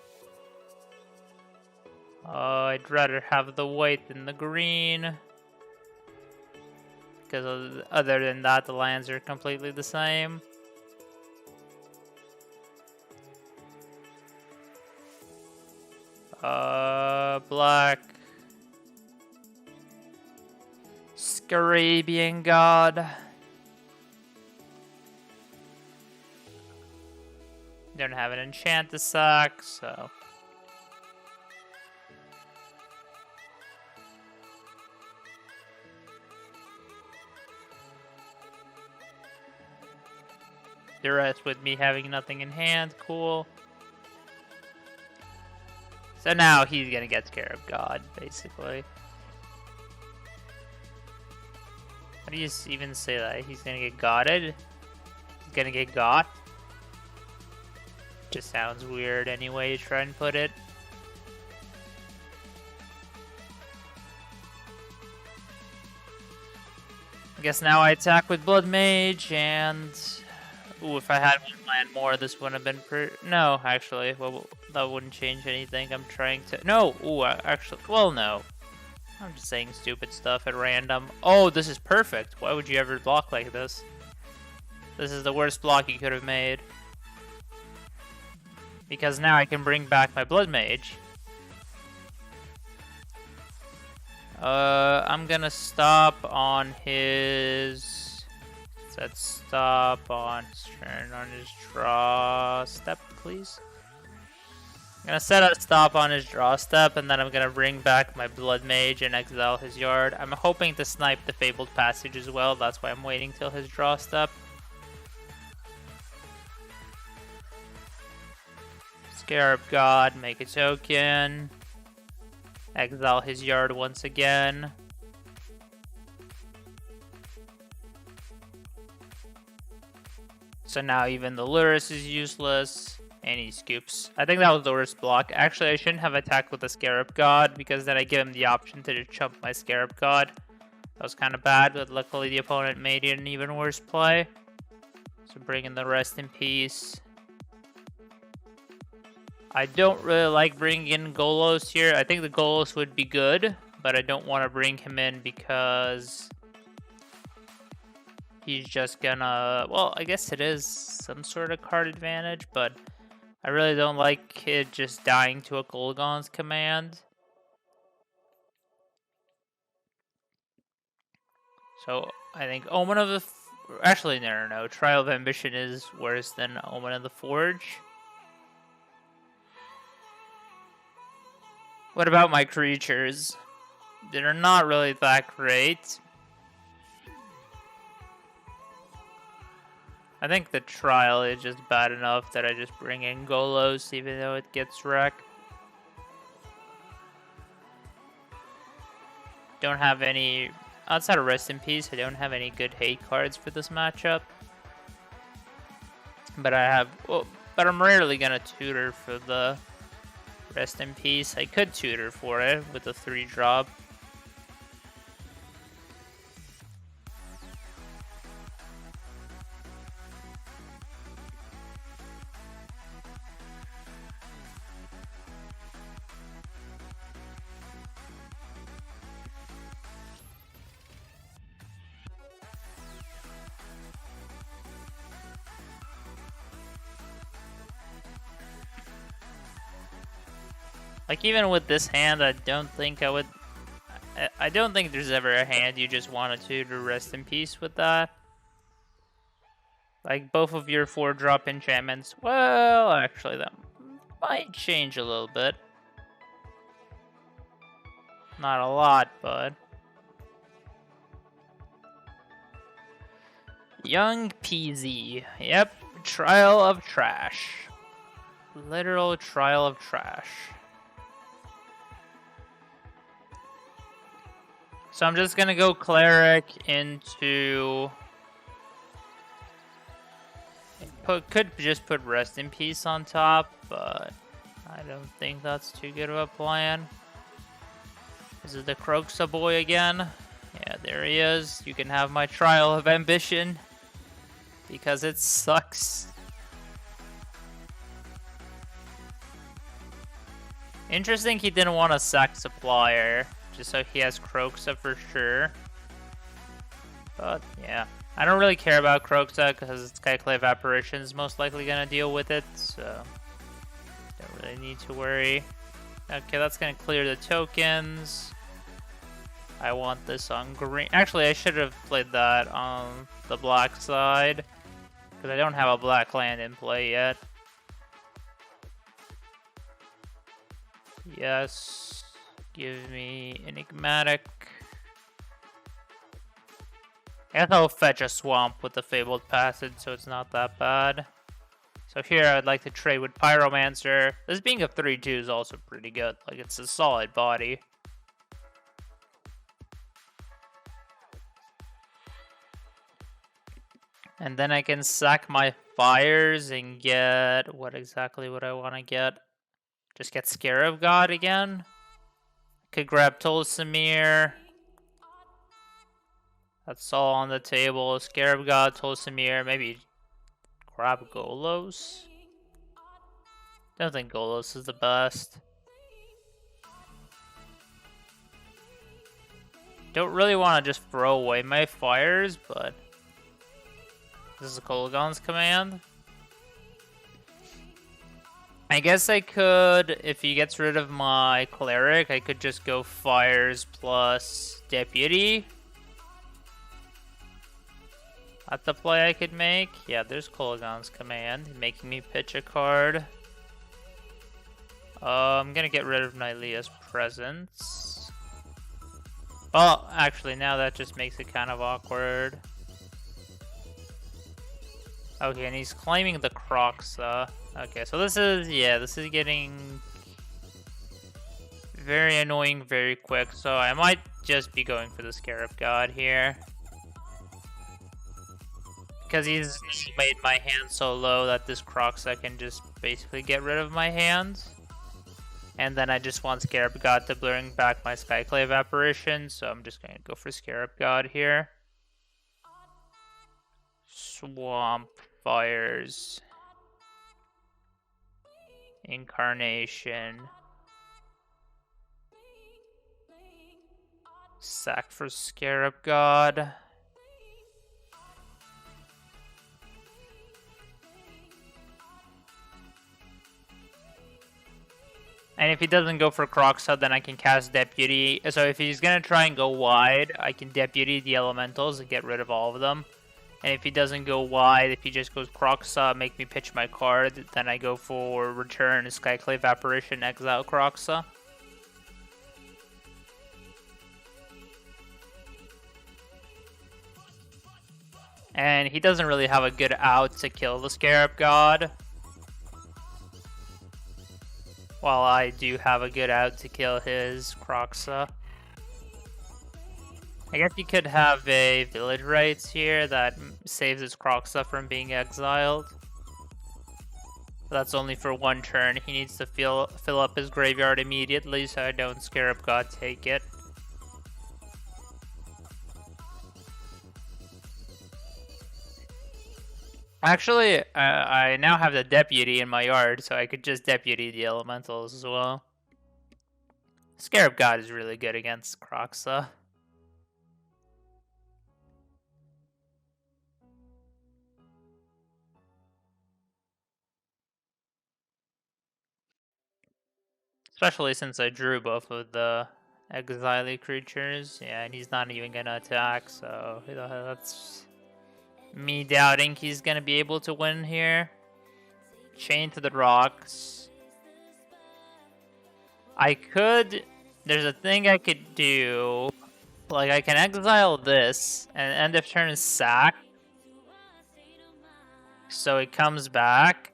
I'd rather have the white than the green. Because other than that, the lands are completely the same. Black. Scarabian God. Don't have an enchant to sack, so. The rest with me having nothing in hand, cool. So now he's gonna get scared of God, basically. How do you even say that? He's gonna get godded? He's gonna get got? Just sounds weird anyway you try and put it. I guess now I attack with Blood Mage and... Ooh, if I had one land more, this wouldn't have been no, actually. Well, that wouldn't change anything. I'm trying to... No! Ooh, actually... Well, no. I'm just saying stupid stuff at random. Oh, this is perfect. Why would you ever block like this? This is the worst block you could have made. Because now I can bring back my Blood Mage. I'm gonna stop on his... Let's stop on his turn, on his draw step, please. I'm gonna set a stop on his draw step, and then I'm gonna bring back my Blood Mage and exile his yard. I'm hoping to snipe the Fabled Passage as well, that's why I'm waiting till his draw step. Scarab God, make a token. Exile his yard once again. So now even the Luris is useless. And he scoops. I think that was the worst block. Actually, I shouldn't have attacked with the Scarab God, because then I give him the option to just chump my Scarab God. That was kind of bad, but luckily the opponent made it an even worse play. So bring in the Rest in Peace. I don't really like bringing in Golos here. I think the Golos would be good, but I don't want to bring him in because he's just gonna... Well, I guess it is some sort of card advantage, but I really don't like it just dying to a Golgon's command. So I think Omen of the... Actually, no. Trial of Ambition is worse than Omen of the Forge. What about my creatures? They're not really that great. I think the Trial is just bad enough that I just bring in Golos even though it gets wrecked. Don't have any... Outside of Rest in Peace, I don't have any good hate cards for this matchup. But I have... Well, but I'm rarely gonna tutor for the Rest in Peace. I could tutor for it with a 3-drop. Like, even with this hand, I don't think I would... I don't think there's ever a hand you just want to tutor Rest in Peace with that. Like, both of your 4-drop enchantments... Well, actually, that might change a little bit. Not a lot, but... Young Peasy. Yep, Trial of Trash. Literal Trial of Trash. So I'm just gonna go Cleric into... Could just put Rest in Peace on top, but I don't think that's too good of a plan. Is it the Croxa boy again? Yeah, there he is. You can have my Trial of Ambition, because it sucks. Interesting he didn't want a sack supplier, just so he has Croxa for sure. But yeah, I don't really care about Croxa because Skyclave Apparition is most likely gonna deal with it, so don't really need to worry. Okay, that's gonna clear the tokens. I want this on green. Actually, I should have played that on the black side because I don't have a black land in play yet. Yes, give me Enigmatic. I guess I'll fetch a swamp with the Fabled Passage, so it's not that bad. So here I'd like to trade with Pyromancer. This being a 3-2 is also pretty good. Like, it's a solid body. And then I can sack my fires and get... What exactly would I want to get? Just get Scarab God again? Could grab Tolsimir. That's all on the table. Scarab God, Tolsimir, maybe grab Golos? Don't think Golos is the best. Don't really want to just throw away my fires, but this is a Kolaghan's command. I guess I could, if he gets rid of my Cleric, I could just go fires plus Deputy. That's the play I could make. Yeah, there's Kolaghan's command, making me pitch a card. I'm gonna get rid of Nylea's presence. Well, actually, now that just makes it kind of awkward. Okay, and he's claiming the Croxa. Okay, so this is getting very annoying very quick, so I might just be going for the Scarab God here. Because he's made my hand so low that this Croxa can just basically get rid of my hand. And then I just want Scarab God to bring back my Skyclave apparition, so I'm just going to go for Scarab God here. Swamp Fires. Incarnation. Sack for Scarab God. And if he doesn't go for Croxa, then I can cast Deputy. So if he's going to try and go wide, I can Deputy the Elementals and get rid of all of them. And if he doesn't go wide, if he just goes Croxa, make me pitch my card, then I go for Return Skyclave Apparition, Exile Croxa. And he doesn't really have a good out to kill the Scarab God. While I do have a good out to kill his Croxa. I guess you could have a Village Rites here that saves his Croxa from being exiled. But that's only for one turn. He needs to fill up his graveyard immediately so I don't Scarab God take it. Actually, I now have the Deputy in my yard, so I could just Deputy the Elementals as well. Scarab God is really good against Croxa. Especially since I drew both of the exile creatures. Yeah, and he's not even gonna attack, so that's me doubting he's gonna be able to win here. Chain to the Rocks. There's a thing I could do. Like, I can exile this, and end of turn is sack. So it comes back.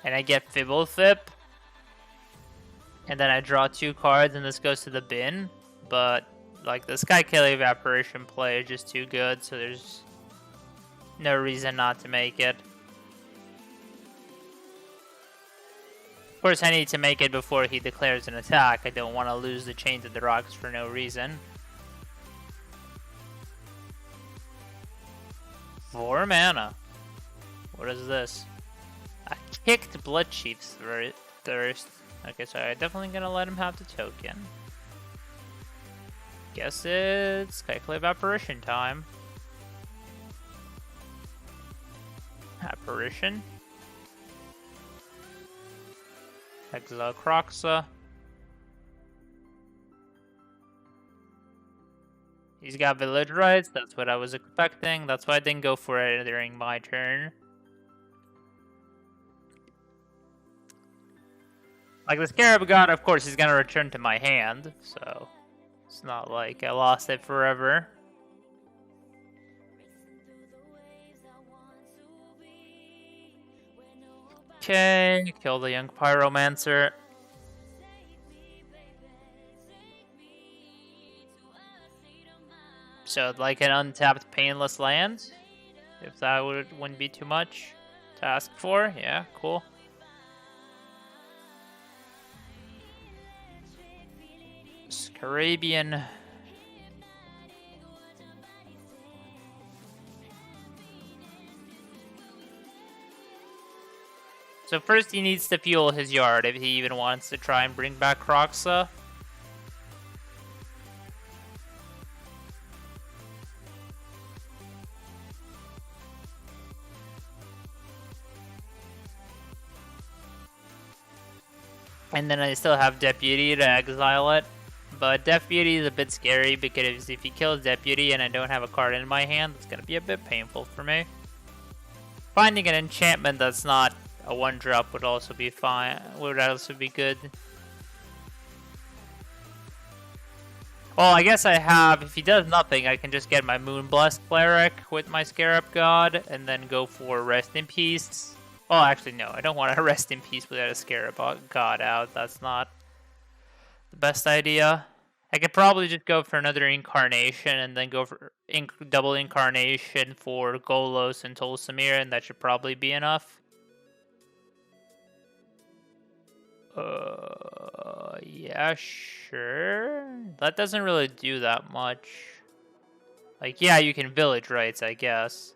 And I get Fibblethip. And then I draw 2 cards, and this goes to the bin. But, like, the Skyclave Apparition play is just too good, so there's no reason not to make it. Of course, I need to make it before he declares an attack. I don't want to lose the Chain to the Rocks for no reason. 4 mana. What is this? I kicked Bloodchief's Thirst. Okay, so I'm definitely gonna let him have the token. Guess it's Skyclave Apparition time. Apparition. Exile Croxa. He's got Village Rites, that's what I was expecting. That's why I didn't go for it during my turn. Like, the Scarab God, of course, is gonna return to my hand, so it's not like I lost it forever. Okay, kill the young Pyromancer. So, like an untapped Painless Land, if that wouldn't be too much to ask for. Yeah, cool. Scarabian. So first he needs to fuel his yard if he even wants to try and bring back Croxa. And then I still have Deputy to exile it. But Deputy is a bit scary because if he kills Deputy and I don't have a card in my hand, it's going to be a bit painful for me. Finding an enchantment that's not a 1-drop would also be fine. Would also be good. Well, I guess I have, if he does nothing, I can just get my Moonblessed Cleric with my Scarab God, and then go for Rest in Peace. Oh, actually, no, I don't want to Rest in Peace without a Scarab God out. That's not the best idea. I could probably just go for another Incarnation, and then go for double Incarnation for Golos and Tolsamir, and that should probably be enough. Yeah, sure. That doesn't really do that much. Like, yeah, you can Village Rites, I guess.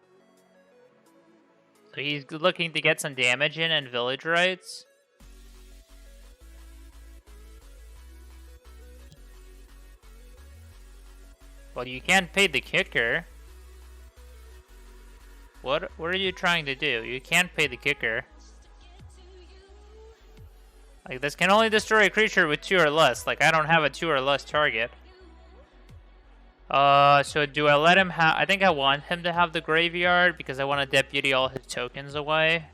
So he's looking to get some damage in and Village Rites. Well, you can't pay the kicker. What are you trying to do? You can't pay the kicker. Like, this can only destroy a creature with 2 or less. Like, I don't have a 2 or less target. So do I let him have... I think I want him to have the graveyard because I want to deputy all his tokens away.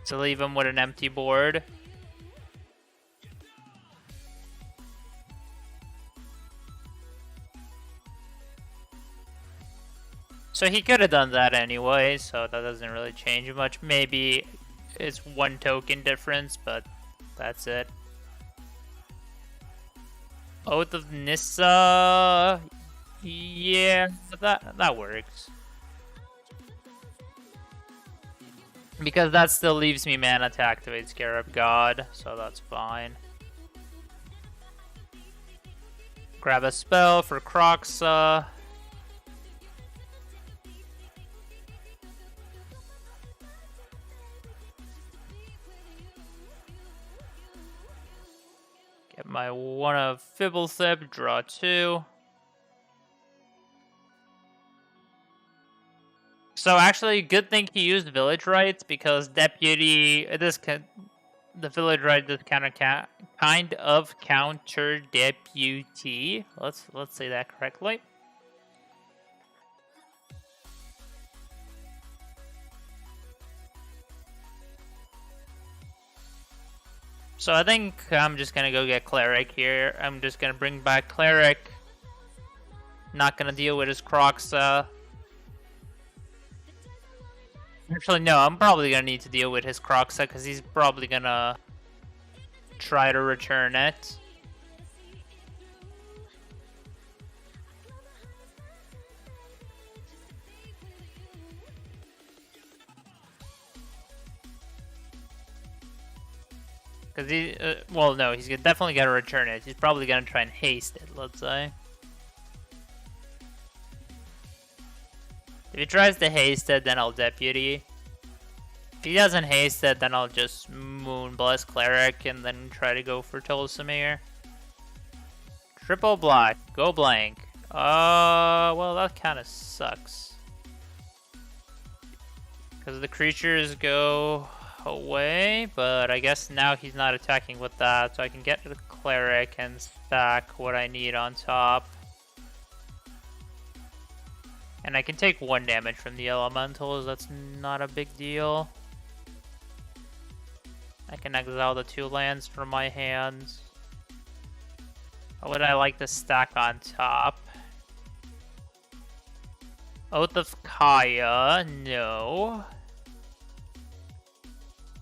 To leave him with an empty board. So he could have done that anyway, so that doesn't really change much. Maybe it's 1 token difference, but that's it. Oath of Nissa... Yeah, that works. Because that still leaves me mana to activate Scarab God, so that's fine. Grab a spell for Croxa. Get my 1 of Fibblethip, draw 2. So actually, good thing he used Village Rites because Deputy, the Village Rite does kind of counter Deputy. Let's say that correctly. So I think I'm just gonna go get Cleric here. I'm just gonna bring back Cleric. Not gonna deal with his Croxa. Actually, no, I'm probably gonna need to deal with his Croxa because he's probably gonna try to return it. Because well, no, he's definitely gonna return it. He's probably gonna try and haste it, let's say. If he tries to haste it, then I'll Deputy. If he doesn't haste it, then I'll just Moonbless Cleric and then try to go for Tolsamir. Triple block, go blank. Well, that kind of sucks. Because the creatures go away, but I guess now he's not attacking with that, so I can get the Cleric and stack what I need on top. And I can take 1 damage from the elementals, that's not a big deal. I can exile the 2 lands from my hands. What would I like to stack on top? Oath of Kaya, no.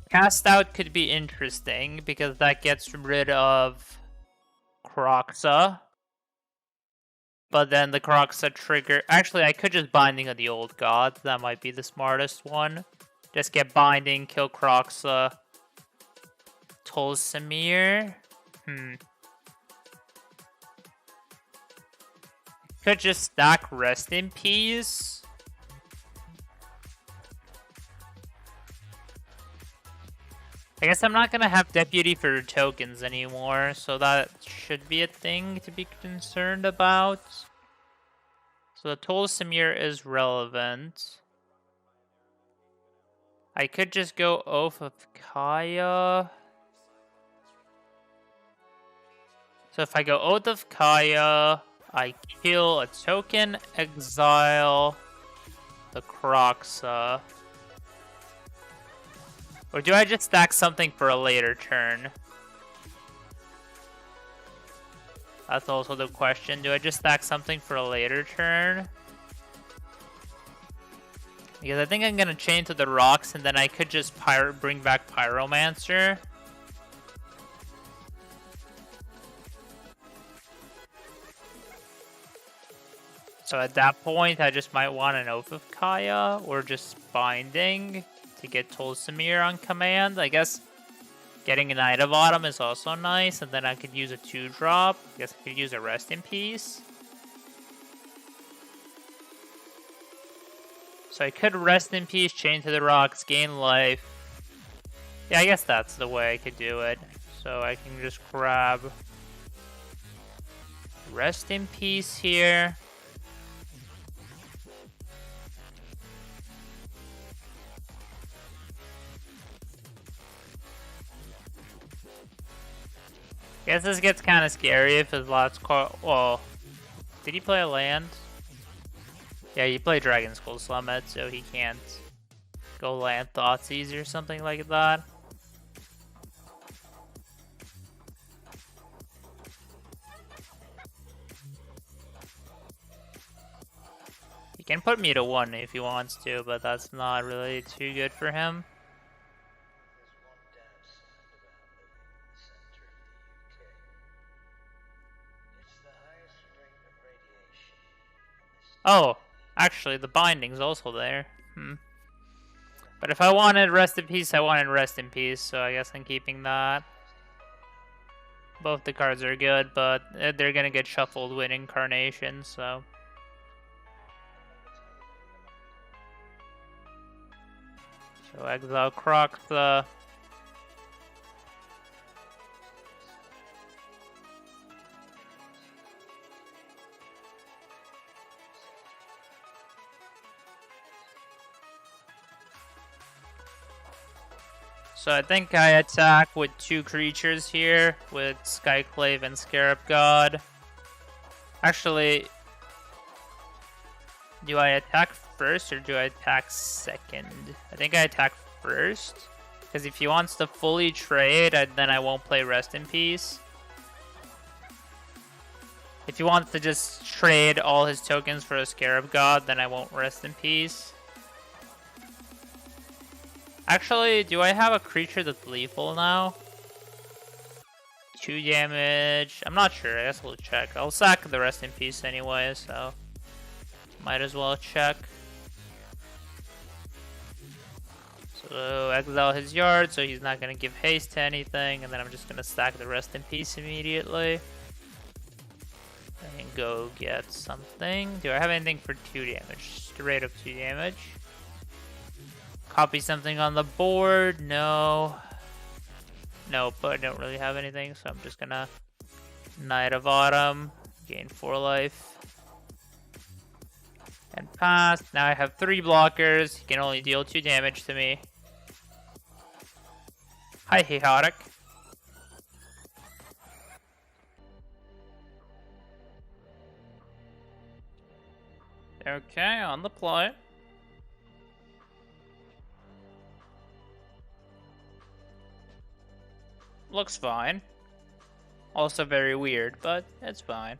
Cast Out could be interesting because that gets rid of Croxa. But then the Croxa trigger... Actually, I could just Binding of the Old Gods. That might be the smartest one. Just get Binding, kill Croxa. Tolsamir. Could just stack Rest in Peace. I guess I'm not gonna have Deputy for tokens anymore, so that should be a thing to be concerned about. So the Tolsamir is relevant. I could just go Oath of Kaya. So if I go Oath of Kaya, I kill a token, exile the Croxa. Or do I just stack something for a later turn? That's also the question. Do I just stack something for a later turn? Because I think I'm gonna chain to the rocks, and then I could just bring back Pyromancer. So at that point, I just might want an Oath of Kaya, or just Binding to get Tolsimir on command. I guess getting a Knight of Autumn is also nice, and then I could use a 2-drop. I guess I could use a Rest in Peace. So I could Rest in Peace, chain to the rocks, gain life. Yeah, I guess that's the way I could do it. So I can just grab Rest in Peace here. Guess this gets kind of scary if his last card. Well, did he play a land? Yeah, he played Dragon Skull Summit, so he can't go land Thoughtseize or something like that. He can put me to 1 if he wants to, but that's not really too good for him. Oh, actually, the binding's also there. But if I wanted Rest in Peace, I wanted Rest in Peace, so I guess I'm keeping that. Both the cards are good, but they're gonna get shuffled with Incarnation, so. So exile Crocs. So I think I attack with 2 creatures here, with Skyclave and Scarab God. Actually, do I attack first or do I attack second? I think I attack first, because if he wants to fully trade, then I won't play Rest in Peace. If he wants to just trade all his tokens for a Scarab God, then I won't Rest in Peace. Actually, do I have a creature that's lethal now? 2 damage. I'm not sure. I guess we'll check. I'll sack the Rest in Peace anyway, so might as well check. So exile his yard, so he's not gonna give haste to anything, and then I'm just gonna stack the Rest in Peace immediately. And go get something. Do I have anything for 2 damage? Straight up 2 damage. Copy something on the board. No. Nope, but I don't really have anything, so I'm just gonna Knight of Autumn, gain 4 life, and pass. Now I have 3 blockers. He can only deal 2 damage to me. Hi, Chaotic. Okay, on the play. Looks fine. Also very weird, but it's fine.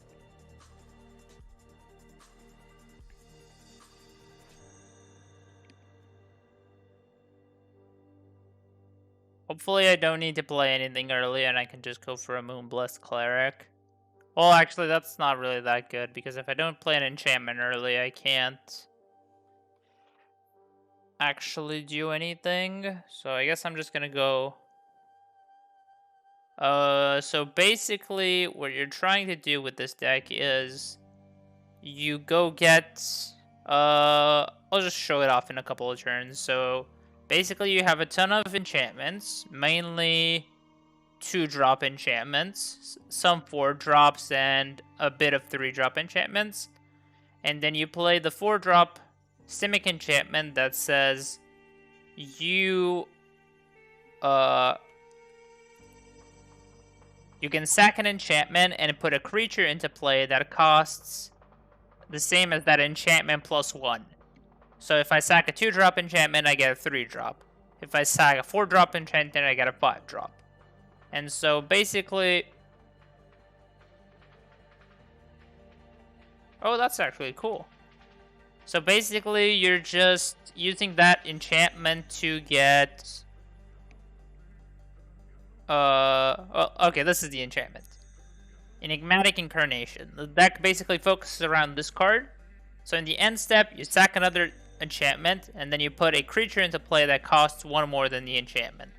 Hopefully I don't need to play anything early and I can just go for a Moonblessed Cleric. Well, actually, that's not really that good, because if I don't play an enchantment early, I can't actually do anything. So I guess I'm just gonna go... So basically, what you're trying to do with this deck is you go get... I'll just show it off in a couple of turns. So basically, you have a ton of enchantments, mainly 2-drop enchantments, some 4-drops, and a bit of 3-drop enchantments. And then you play the 4-drop Simic enchantment that says you can sack an enchantment and put a creature into play that costs the same as that enchantment plus 1. So if I sack a 2-drop enchantment, I get a 3-drop. If I sack a 4-drop enchanted, I get a 5-drop. And so basically... Oh, that's actually cool. So basically, you're just using that enchantment to get... well, okay, this is the enchantment. Enigmatic Incarnation. The deck basically focuses around this card. So in the end step, you sack another enchantment, and then you put a creature into play that costs 1 more than the enchantment.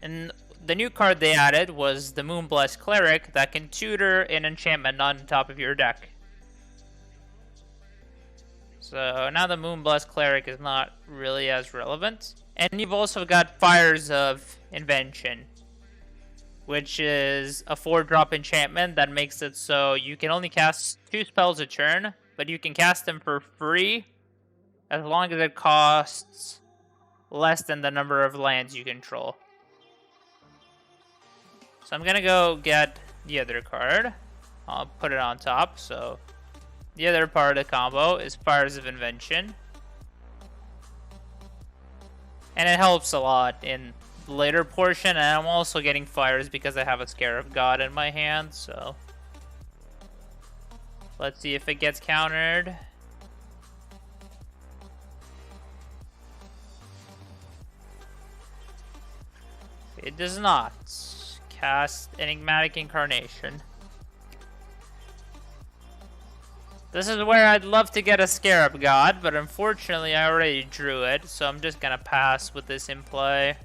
And the new card they added was the Moonblast Cleric that can tutor an enchantment on top of your deck. So now the Moonblast Cleric is not really as relevant. And you've also got Fires of Invention, which is a 4-drop enchantment that makes it so you can only cast 2 spells a turn, but you can cast them for free as long as it costs less than the number of lands you control. So I'm gonna go get the other card. I'll put it on top, so the other part of the combo is Fires of Invention. And it helps a lot in the later portion, and I'm also getting fires because I have a Scarab God in my hand, so... Let's see if it gets countered. It does not. Cast Enigmatic Incarnation. This is where I'd love to get a Scarab God, but unfortunately I already drew it, so I'm just gonna pass with this in play.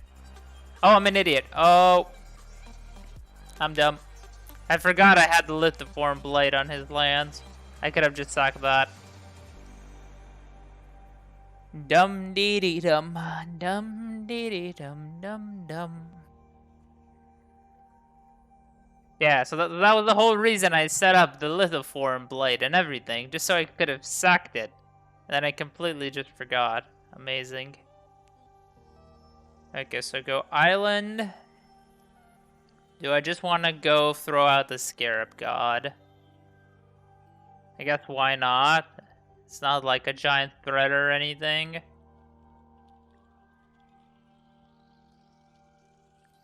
Oh, I'm an idiot. Oh. I'm dumb. I forgot I had the Lithiform Blade on his lands. I could have just sacked that. Dum dee dee dum. Dum dee dee dum dum dum. Yeah, so that was the whole reason I set up the Lithiform Blade and everything, just so I could have sacked it. And then I completely just forgot. Amazing. Okay, so go Island. Do I just want to go throw out the Scarab God? I guess why not? It's not like a giant threat or anything.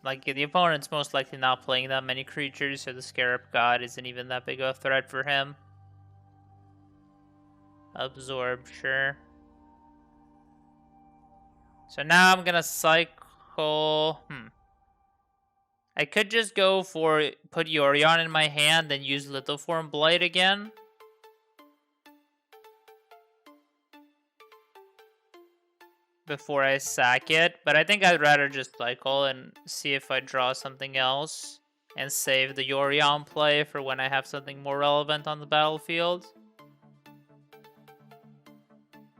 Like, the opponent's most likely not playing that many creatures, so the Scarab God isn't even that big of a threat for him. Absorb, sure. So now I'm gonna cycle... I could just go for put Yorion in my hand and use Lithiform Blade again. Before I sack it, but I think I'd rather just cycle and see if I draw something else and save the Yorion play for when I have something more relevant on the battlefield.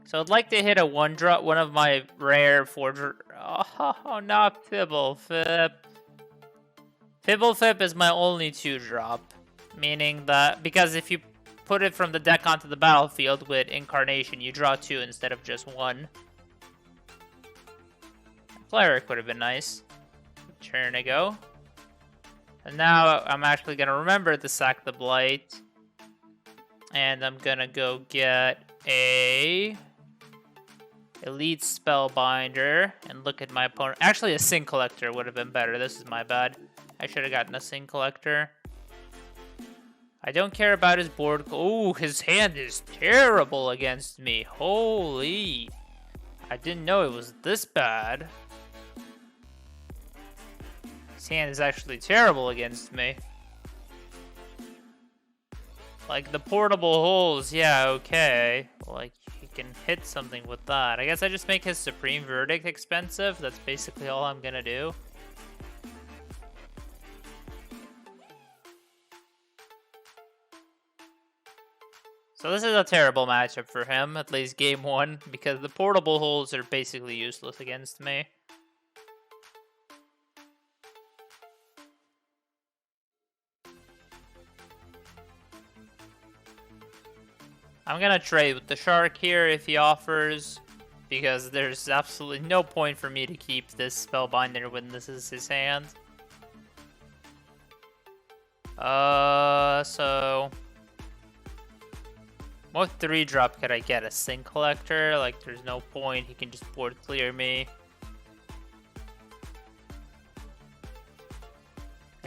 So I'd like to hit a 1-drop, one of my rare 4... Oh, not Fibblefip. Fibblefip is my only 2-drop, meaning that because if you put it from the deck onto the battlefield with Incarnation, you draw 2 instead of just 1. Cleric would have been nice. Turn to go. And now I'm actually going to remember to sack the Blight. And I'm going to go get a Elite Spellbinder and look at my opponent. Actually, a Sin Collector would have been better. This is my bad. I should have gotten a Sin Collector. I don't care about his board. Oh, his hand is terrible against me. Holy. I didn't know it was this bad. His hand is actually terrible against me. Like, the portable holes, yeah, okay. Like, he can hit something with that. I guess I just make his Supreme Verdict expensive. That's basically all I'm gonna do. So this is a terrible matchup for him, at least game 1, because the portable holes are basically useless against me. I'm gonna trade with the Shark here if he offers, because there's absolutely no point for me to keep this Spellbinder when this is his hand. So... what 3-drop could I get? A Sin Collector? Like, there's no point. He can just board clear me.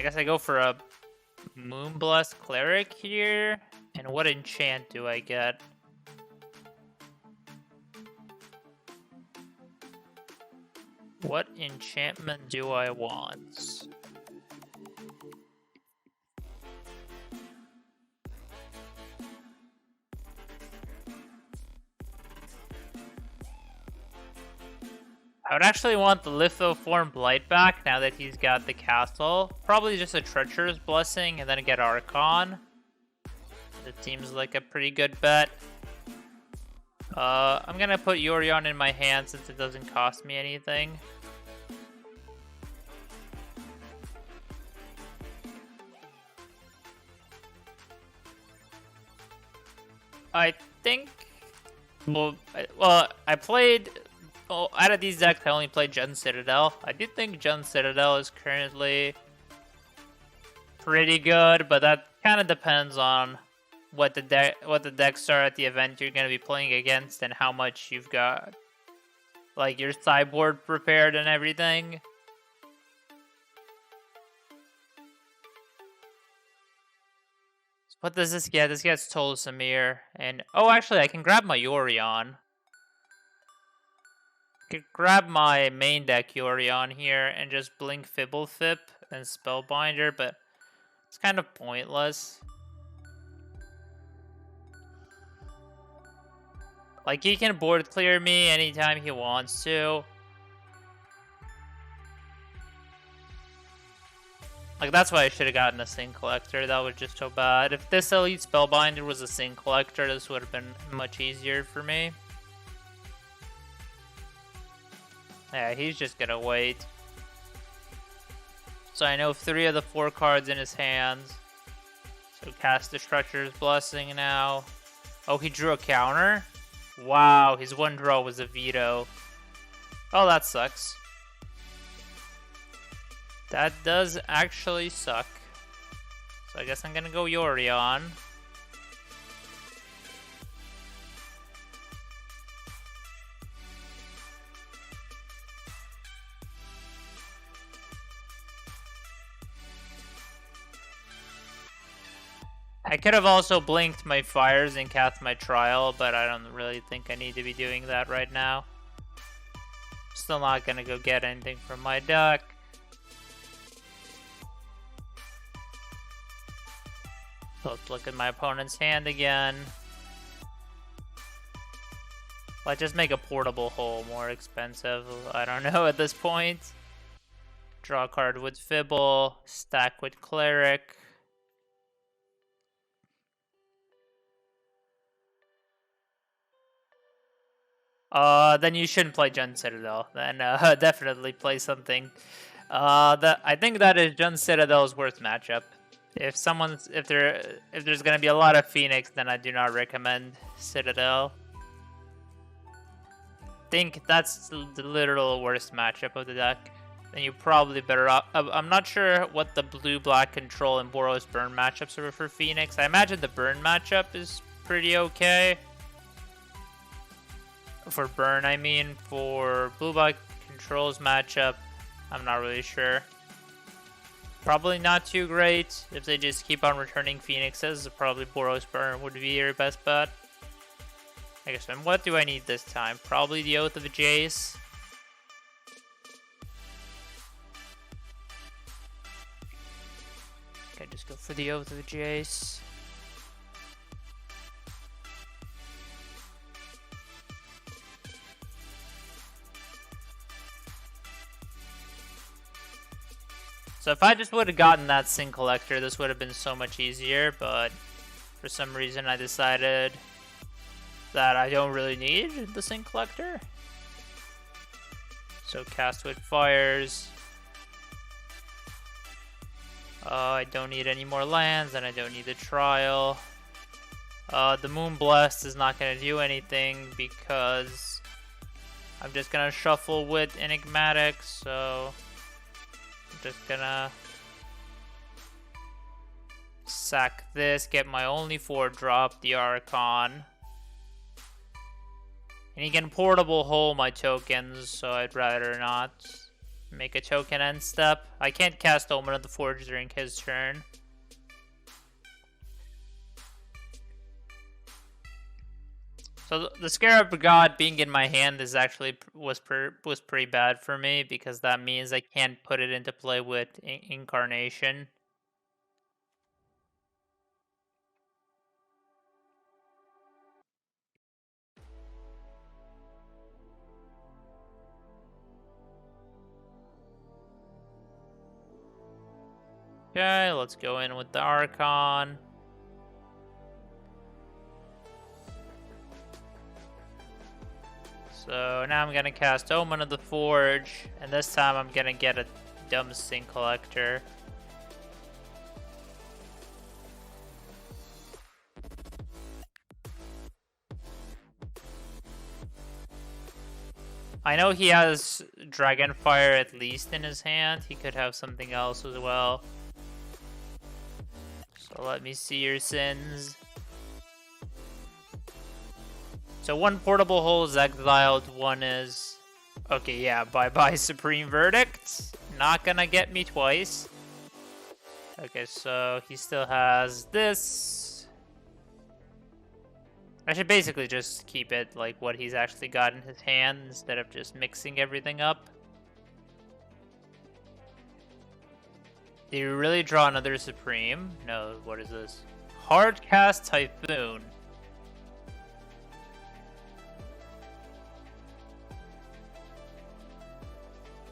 guess I go for a Moonblast Cleric here. And what enchant do I get? What enchantment do I want? I would actually want the Lithoform Blight back now that he's got the castle. Probably just a Treacherous Blessing and then get Archon. It seems like a pretty good bet. I'm gonna put Yorion in my hand since it doesn't cost me anything. I think... Well, I played... Well, out of these decks, I only played Jund Citadel. I do think Jund Citadel is currently pretty good, but that kind of depends on what the decks are at the event you're going to be playing against and how much you've got, like, your sideboard prepared and everything. So what does this get? This gets Tol Samir, and oh, actually, I can grab my Yorion. Could grab my main deck Yorion here and just blink Fibblefip and Spellbinder, but it's kind of pointless. Like, he can board clear me anytime he wants to. Like, that's why I should have gotten a Sin Collector. That was just so bad. If this Elite Spellbinder was a Sin Collector, this would have been much easier for me. Yeah, he's just gonna wait. So I know 3 of the 4 cards in his hands. So cast the Treacherous Blessing now. Oh, he drew a counter? Wow, his one draw was a veto. Oh, that sucks. That does actually suck. So I guess I'm gonna go Yorion. I could have also blinked my fires and cast my trial, but I don't really think I need to be doing that right now. Still not gonna go get anything from my deck. Let's look at my opponent's hand again. Let's just make a portable hole more expensive. I don't know at this point. Draw a card with Fibble, stack with Cleric. Then you shouldn't play Jund Citadel. Then definitely play something. I think that is Jund Citadel's worst matchup. If there's gonna be a lot of Phoenix, then I do not recommend Citadel. I think that's the literal worst matchup of the deck. Then you're probably better off. I'm not sure what the blue-black control and Boros burn matchups are for Phoenix. I imagine the burn matchup is pretty okay. For burn, I mean. For blue-black controls matchup, I'm not really sure. Probably not too great. If they just keep on returning Phoenixes, probably Boros burn would be your best bet. I guess, and what do I need this time? Probably the Oath of Jace. Okay, just go for the Oath of Jace. So if I just would have gotten that Sin Collector, this would have been so much easier, but for some reason I decided that I don't really need the Sin Collector. So cast with Fires. I don't need any more lands, and I don't need the Trial. The Moonblast is not going to do anything because I'm just going to shuffle with Enigmatic, so I'm just gonna sack this, get my only 4-drop, the Archon. And he can portable hole my tokens, so I'd rather not Make a token end step. I can't cast Omen of the Forge during his turn. So the Scarab God being in my hand is actually was pretty bad for me, because that means I can't put it into play with Incarnation. Okay, let's go in with the Archon. So now I'm gonna cast Omen of the Forge, and this time I'm gonna get a dumb Sin Collector. I know he has Dragonfire at least in his hand. He could have something else as well. So let me see your sins. So one Portable Hole is exiled, one is... Okay, yeah, bye-bye Supreme Verdict. Not gonna get me twice. Okay, so he still has this. I should basically just keep it like what he's actually got in his hand instead of just mixing everything up. Did you really draw another Supreme? No, what is this? Hardcast Typhoon.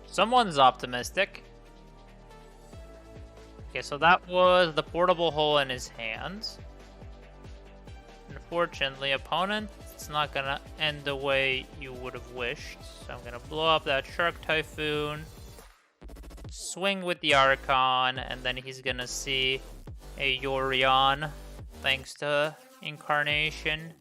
Someone's optimistic. Okay, so that was the Portable Hole in his hands. Unfortunately, opponent, it's not gonna end the way you would have wished. So I'm gonna blow up that Shark Typhoon, swing with the Archon, and then he's gonna see a Yorion, thanks to Incarnation.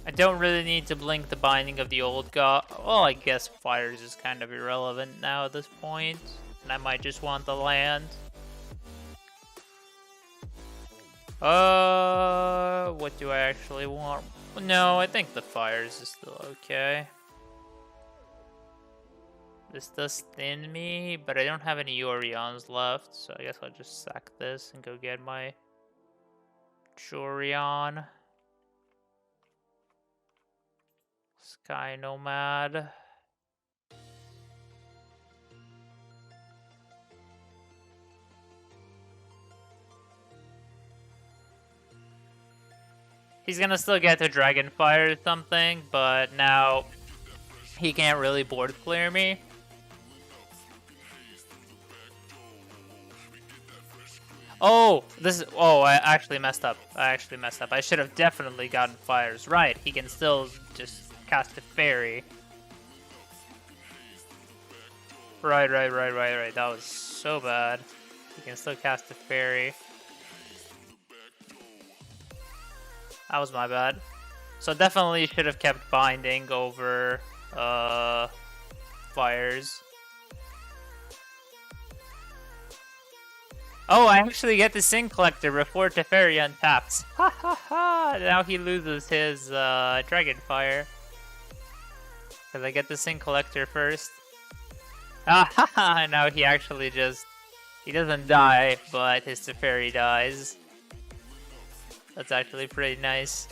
I don't really need to blink the Binding of the Old God. Well, I guess Fires is kind of irrelevant now at this point, and I might just want the land. What do I actually want? No, I think the Fires is still okay. This does thin me, but I don't have any Yorions left, so I guess I'll just sack this and go get my Jorion. Sky Nomad. He's gonna still get to Dragonfire or something, but now he can't really board clear me. Oh, I actually messed up. I should have definitely gotten Fires. Right, he can still just cast a Fairy. Right. That was so bad. He can still cast a Fairy. That was my bad. So definitely should have kept Binding over Fires. Oh, I actually get the Sin Collector before Teferi untaps. Ha ha ha! Now he loses his Dragonfire. Because I get the Sin Collector first. Ah ha ha! Now he actually just... He doesn't die, but his Teferi dies. That's actually pretty nice.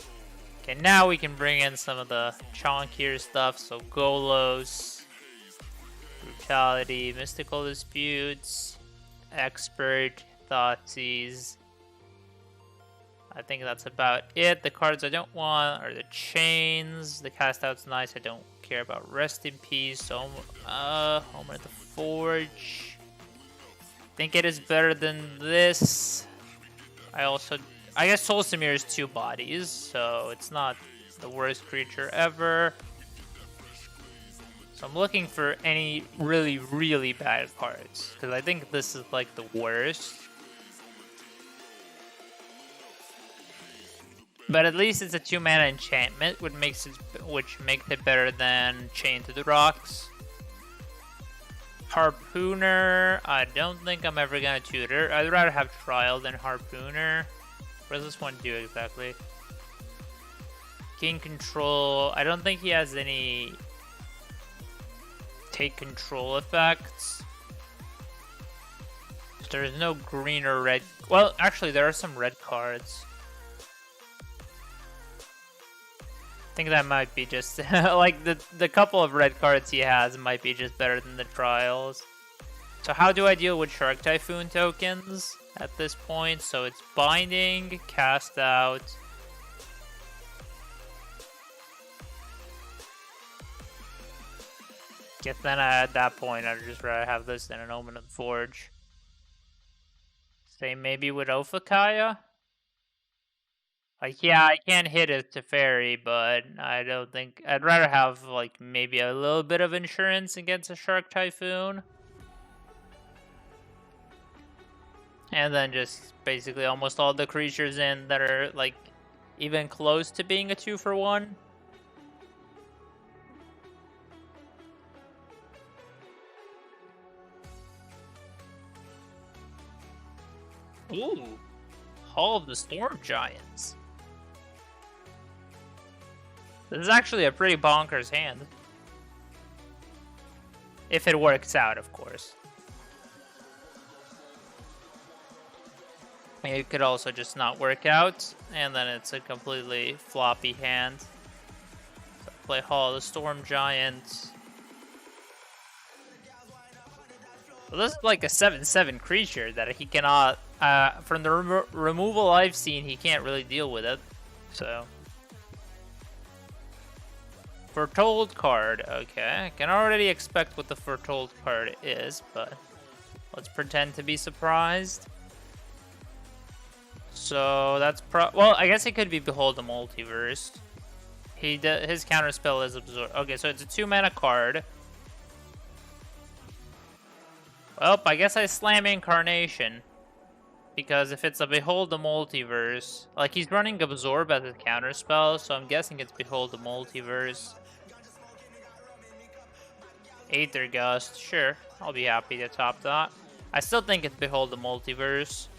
Okay, now we can bring in some of the chonkier stuff. So Golos, Brutality, Mystical Disputes, Expert, Thoughtseize. I think that's about it. The cards I don't want are the Chains. The Cast Out's nice. I don't care about Rest in Peace. So, Omen of the Forge. I think it is better than this. I guess Soul Samir is 2 bodies, so it's not the worst creature ever. So I'm looking for any really, really bad cards, because I think this is like the worst. But at least it's a 2-mana enchantment, which makes it better than Chain to the Rocks. Harpooner, I don't think I'm ever gonna tutor. I'd rather have Trial than Harpooner. What does this one do exactly? King Control, I don't think he has any take control effects. There's no green or red. Well, actually, there are some red cards. I think that might be just like the couple of red cards he has might be just better than the trials. So how do I deal with Shark Typhoon tokens at this point? So it's binding, cast out. Guess then at that point I'd just rather have this than an Omen of the Forge. Same maybe with Ophakaya. Like, yeah, I can't hit a Teferi, but I don't think... I'd rather have, like, maybe a little bit of insurance against a Shark Typhoon. And then just basically almost all the creatures in that are, like, even close to being a 2-for-1. Ooh. Hall of the Storm Giants. This is actually a pretty bonkers hand. If it works out, of course. It could also just not work out, and then it's a completely floppy hand. So play Hall of the Storm Giant. Well, this is like a 7/7 creature that he cannot... from the removal I've seen, he can't really deal with it. So... Foretold card. Okay, I can already expect what the Foretold card is, but let's pretend to be surprised. So that's well, I guess it could be Behold the Multiverse. His counterspell is Absorb. Okay, so it's a 2-mana card. Well, I guess I slam Incarnation. Because if it's a Behold the Multiverse... Like, he's running Absorb as his counterspell, so I'm guessing it's Behold the Multiverse. Aether Gust, sure. I'll be happy to top that. I still think it's Behold the Multiverse.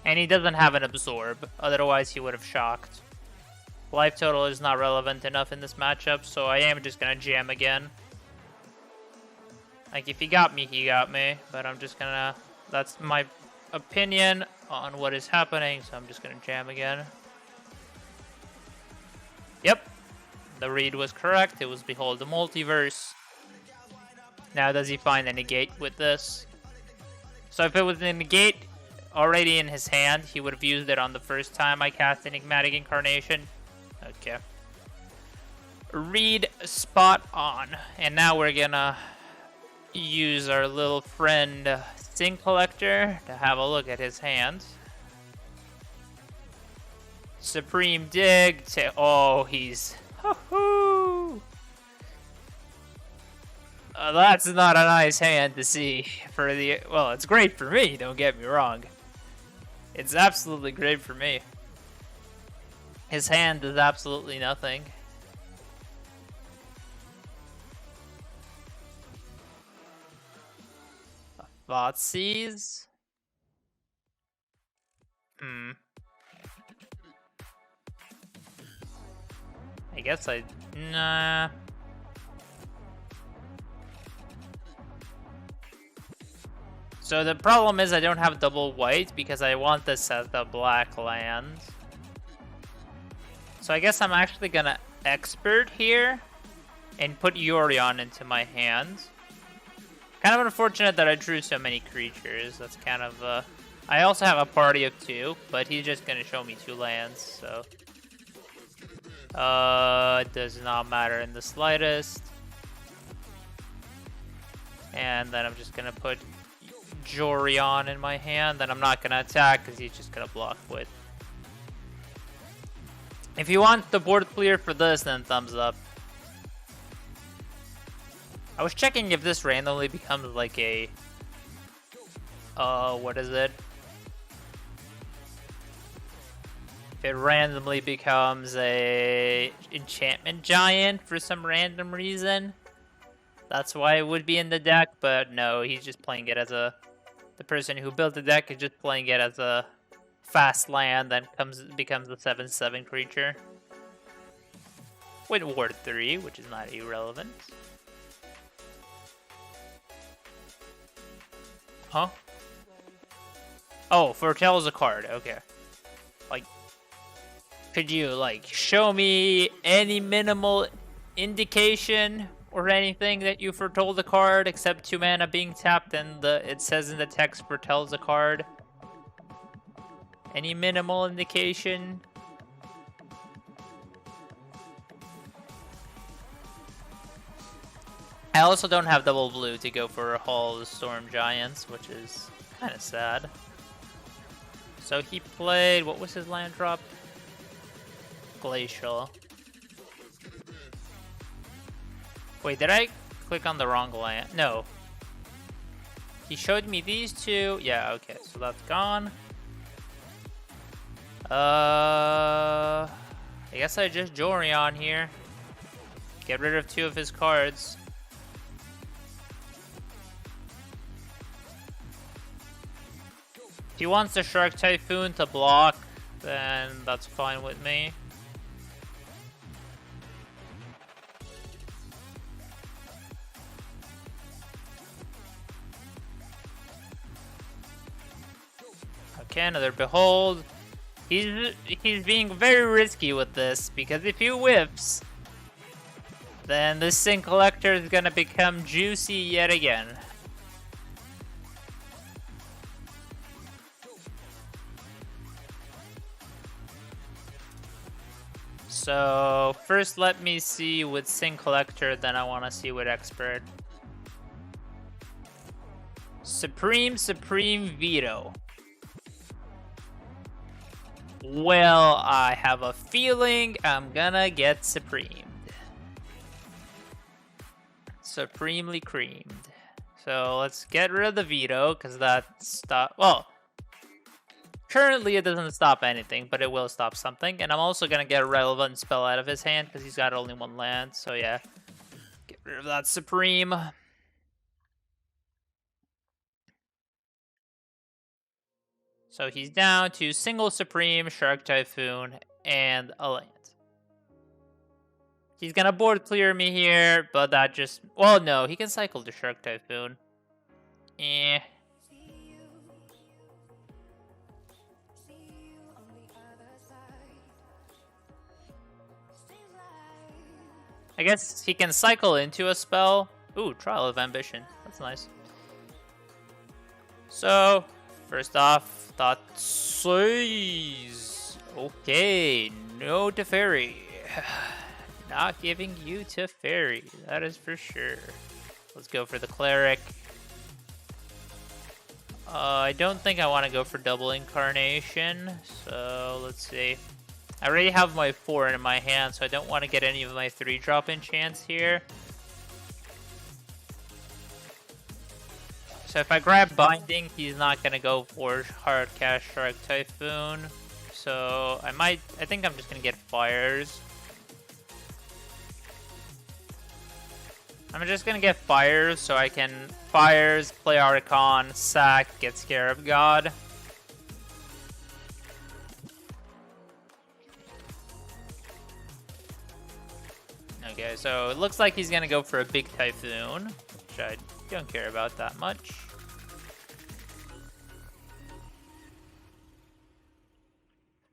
And he doesn't have an Absorb, otherwise he would have shocked. Life total is not relevant enough in this matchup, so I am just gonna jam again. Like, if he got me, he got me, but I'm just gonna... That's my opinion on what is happening, so I'm just gonna jam again. Yep, the read was correct. It was Behold the Multiverse. Now, does he find a negate with this? So if it was a negate already in his hand, he would have used it on the first time I cast Enigmatic Incarnation. Okay. Read spot on. And now we're gonna use our little friend Sin Collector to have a look at his hand. Supreme Dig to... Oh, he's... that's not a nice hand to see for the... Well, it's great for me, don't get me wrong. It's absolutely great for me. His hand does absolutely nothing. Thoughtseize? I guess nah. So the problem is I don't have double white because I want this as the black land. So I guess I'm actually gonna expert here and put Yorion into my hand. Kind of unfortunate that I drew so many creatures. That's kind of I also have a party of 2, but he's just gonna show me 2 lands, so it does not matter in the slightest. And then I'm just gonna put Jorion in my hand, and I'm not gonna attack because he's just gonna block with. If you want the board clear for this, then thumbs up. I was checking if this randomly becomes like a... what is it? If it randomly becomes a enchantment giant for some random reason. That's why it would be in the deck, but no, he's just playing it as a... The person who built the deck is just playing it as a fast land that becomes a 7/7 creature. with Ward 3, which is not irrelevant. Huh? Oh, foretells a card. Okay. Like, could you, like, show me any minimal indication or anything that you foretold the card except 2 mana being tapped and it says in the text foretells a card? Any minimal indication? I also don't have double blue to go for Hall of the Storm Giants, which is kind of sad. So he played, what was his land drop? Glacial. Wait, did I click on the wrong land? No. He showed me these 2. Yeah, okay, so that's gone. I guess I just Jorion here. Get rid of 2 of his cards. If he wants the Shark Typhoon to block, then that's fine with me. Okay, another Behold. He's being very risky with this, because if he whiffs, then this Sin Collector is gonna become juicy yet again. So first let me see with Sin Collector, then I want to see with Expert. Supreme Veto. Well, I have a feeling I'm gonna get supremed. Supremely creamed. So let's get rid of the veto, because that well, currently it doesn't stop anything, but it will stop something. And I'm also gonna get a relevant spell out of his hand, because he's got only 1 land, so yeah. Get rid of that Supreme. So he's down to single Supreme, Shark Typhoon, and a land. He's gonna board clear me here, but that just... Well, no, he can cycle the Shark Typhoon. Eh. I guess he can cycle into a spell. Ooh, Trial of Ambition. That's nice. So, first off, that says... Okay, no Teferi. Not giving you Teferi, that is for sure. Let's go for the Cleric. I don't think I want to go for double Incarnation, so let's see. I already have my 4 in my hand, so I don't want to get any of my 3-drop enchants here. So if I grab Binding, he's not going to go for Hard Cast Shark Typhoon. So I think I'm just going to get Fires. I'm just going to get Fires so I can Fires, play Archon, sack, get Scarab God. Okay, so it looks like he's going to go for a big Typhoon, which I don't care about that much.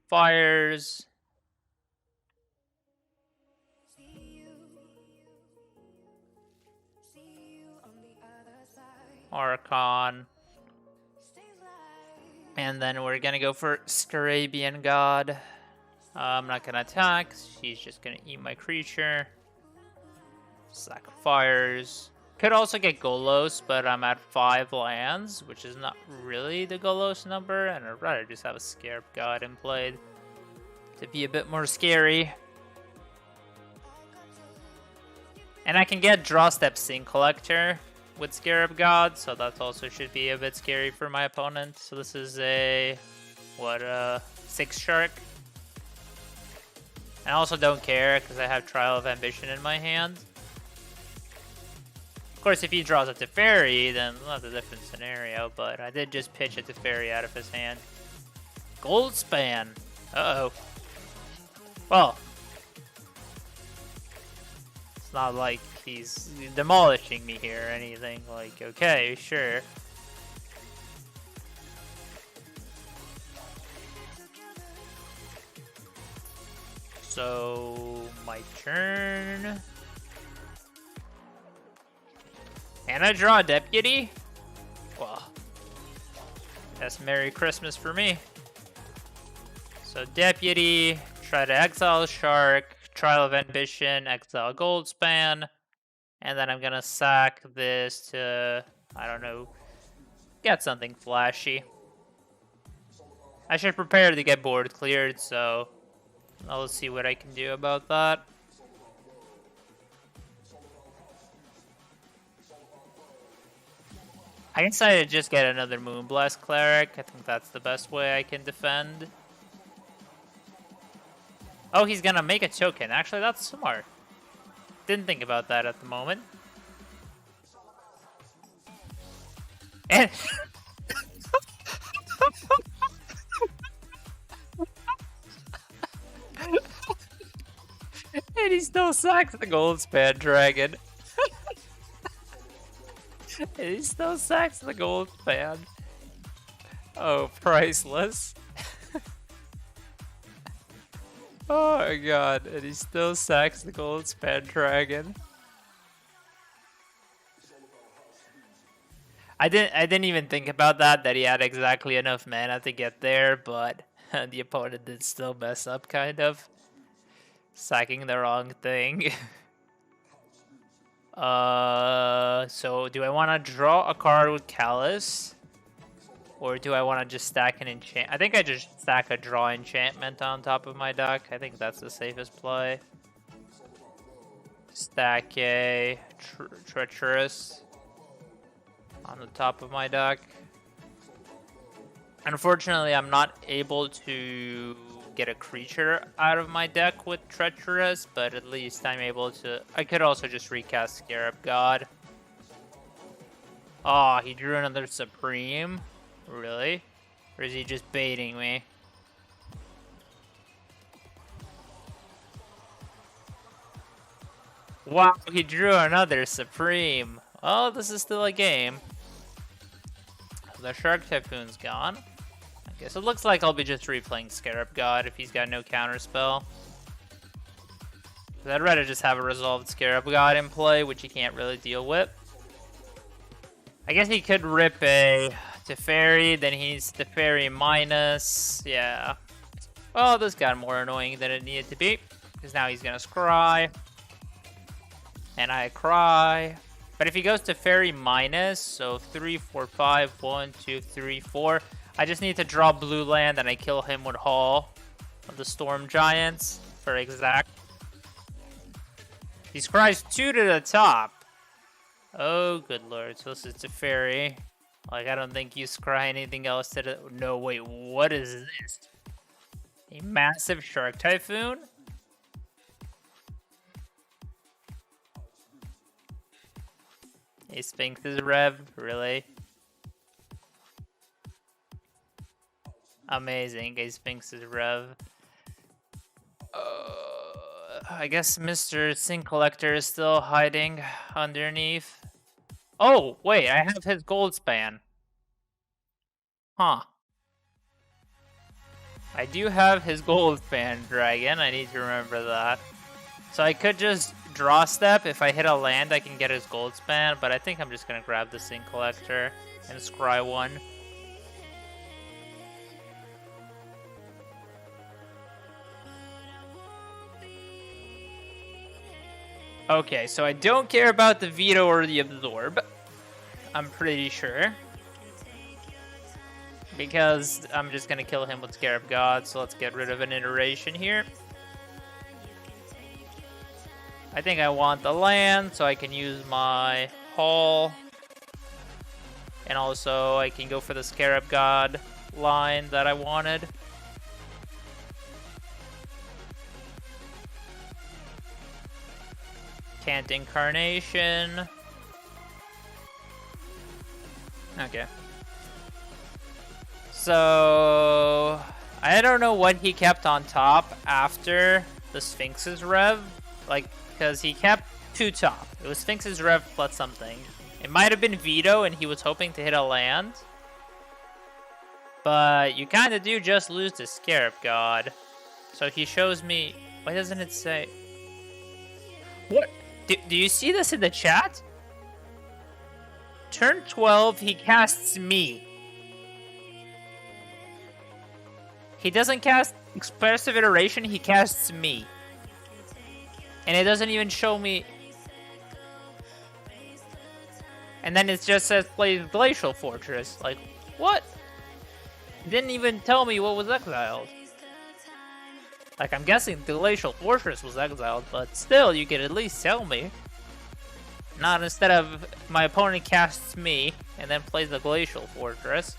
Fires. Archon. And then we're gonna go for Scarabian God. I'm not gonna attack. She's just gonna eat my creature. Sack Fires. Could also get Golos, but I'm at 5 lands, which is not really the Golos number, and I'd rather just have a Scarab God in play to be a bit more scary. And I can get Draw Step Sin Collector with Scarab God, so that also should be a bit scary for my opponent. So this is a, 6 Shark. And I also don't care, because I have Trial of Ambition in my hand. Of course, if he draws a Teferi, then that's a different scenario, but I did just pitch a Teferi out of his hand. Goldspan. Uh-oh. Well, It's not like he's demolishing me here or anything. Like, okay, sure. So, my turn. And I draw a deputy? Well, that's Merry Christmas for me. So, deputy, try to exile Shark, Trial of Ambition, exile Goldspan, and then I'm gonna sack this to, I don't know, get something flashy. I should prepare to get board cleared, so I'll see what I can do about that. I decided to just get another Moonblast Cleric. I think that's the best way I can defend. Oh, he's gonna make a token. Actually, that's smart. Didn't think about that at the moment. And and he still sacks the Goldspan Dragon. And he still sacks the Goldspan. Oh, priceless. Oh my god, and he still sacks the Goldspan Dragon. I didn't even think about that he had exactly enough mana to get there, but the opponent did still mess up, kind of. Sacking the wrong thing. So do I want to draw a card with Callus? Or do I want to just stack an enchant? I think I just stack a draw enchantment on top of my deck. I think that's the safest play. Stack a treacherous on the top of my deck. Unfortunately, I'm not able to get a creature out of my deck with treacherous, but at least I'm able to. I could also just recast Scarab God. Oh, he drew another Supreme. Really? Or is he just baiting me? Wow, he drew another Supreme. Oh, this is still a game. The Shark Typhoon's gone. I guess it looks like I'll be just replaying Scarab God if he's got no counterspell. I'd rather just have a resolved Scarab God in play, which he can't really deal with. I guess he could rip a Teferi, then he's Teferi minus. Yeah. Well, this got more annoying than it needed to be, because now he's gonna scry. And I cry. But if he goes to Teferi minus, so 3, 4, 5, 1, 2, 3, 4. I just need to draw blue land and I kill him with Hall of the Storm Giants for exact. He scries 2 to the top. Oh, good lord. So this is Teferi. Like, I don't think you scry anything else to the... No, wait, what is this? A massive Shark Typhoon? A Sphinx's Rev? Really? Amazing, a Sphinx's Rev. I guess Mr. Sin Collector is still hiding underneath. Oh, wait, I have his Goldspan. Huh. I do have his Goldspan Dragon, I need to remember that. So I could just draw step. If I hit a land, I can get his Goldspan, but I think I'm just gonna grab the Sin Collector and scry 1. Okay, so I don't care about the veto or the absorb. I'm pretty sure. Because I'm just gonna kill him with Scarab God, so let's get rid of an iteration here. I think I want the land, so I can use my Hall. And also, I can go for the Scarab God line that I wanted. Can't Incarnation. Okay. So I don't know what he kept on top after the Sphinx's Rev. Like, because he kept Two top. It was Sphinx's Rev plus something. It might have been Veto and he was hoping to hit a land. But you kind of do just lose to Scarab God. So he shows me... Why doesn't it say... What? Do you see this in the chat? Turn 12, he casts me. He doesn't cast Expressive Iteration, he casts me. And it doesn't even show me... And then it just says play Glacial Fortress. Like, what? It didn't even tell me what was exiled. Like, I'm guessing the Glacial Fortress was exiled, but still, you could at least tell me. Not instead of my opponent casts me, and then plays the Glacial Fortress.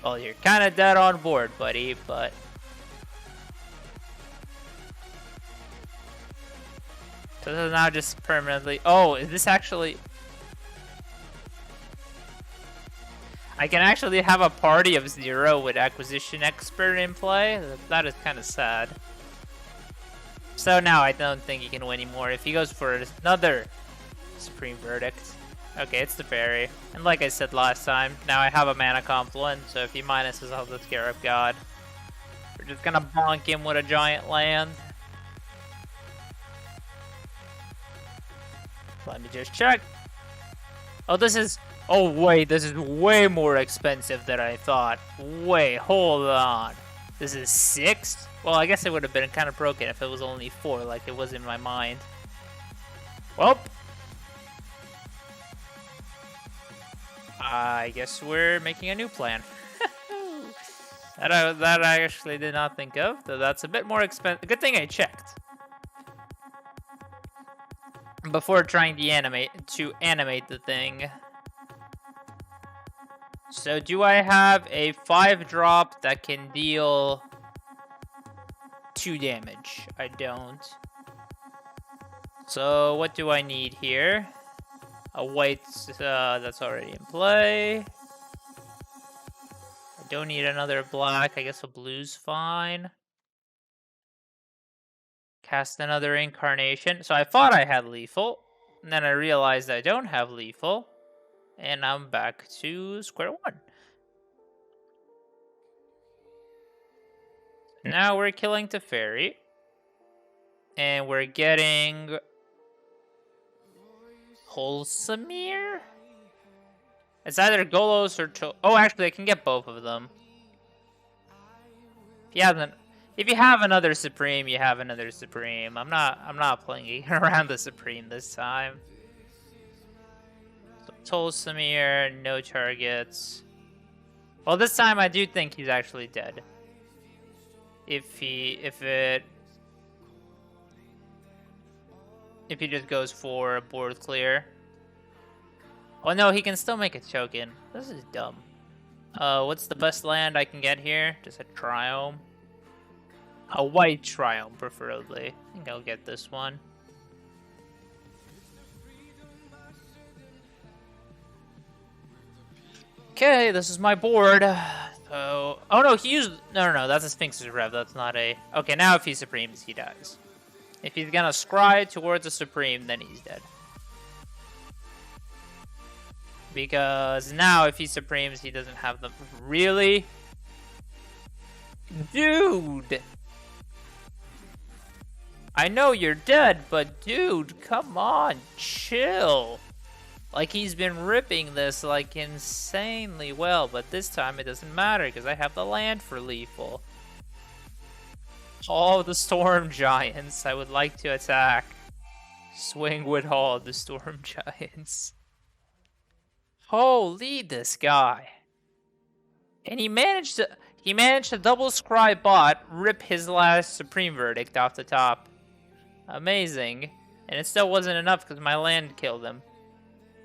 Well, you're kind of dead on board, buddy, but... So this is now just permanently... Oh, is this actually... I can actually have a party of 0 with Acquisition Expert in play? That is kind of sad. So now I don't think he can win anymore. If he goes for another Supreme Verdict. Okay, it's the fairy. And like I said last time, now I have a mana confluent, so if he minuses out the Scarab God, we're just gonna bonk him with a giant land. Let me just check. Oh, this is... Oh, wait, this is way more expensive than I thought. Wait, hold on. This is 6? Well, I guess it would have been kind of broken if it was only 4, like it was in my mind. Well, I guess we're making a new plan. that I actually did not think of, though that's a bit more expensive. Good thing I checked before trying to animate the thing. So do I have a 5-drop that can deal 2 damage? I don't. So what do I need here? A white that's already in play. I don't need another black. I guess a blue's fine. Cast another Incarnation. So I thought I had lethal, and then I realized I don't have lethal. And I'm back to square one. Now we're killing Teferi. And we're getting... Holsamir? It's either Golos or... Oh, actually, I can get both of them. If you have another Supreme, you have another Supreme. I'm not playing around the Supreme this time. Tolsamir, no targets. Well, this time I do think he's actually dead. If he just goes for a board clear. Oh no, he can still make a token. This is dumb. What's the best land I can get here? Just a Triome. A white Triome, preferably. I think I'll get this one. Okay, this is my board. Oh no, he used... No, that's a Sphinx's Rev. That's not a... Okay, now if he Supremes, he dies. If he's gonna scry towards a Supreme, then he's dead. Because now if he Supremes, he doesn't have them. Really? Dude! I know you're dead, but dude, come on, chill. Like, he's been ripping this, like, insanely well, but this time it doesn't matter, because I have the land for lethal. All the Storm Giants I would like to attack. Swing with all the Storm Giants. Holy, this guy. And he managed to double scry bot, rip his last Supreme Verdict off the top. Amazing. And it still wasn't enough because my land killed him.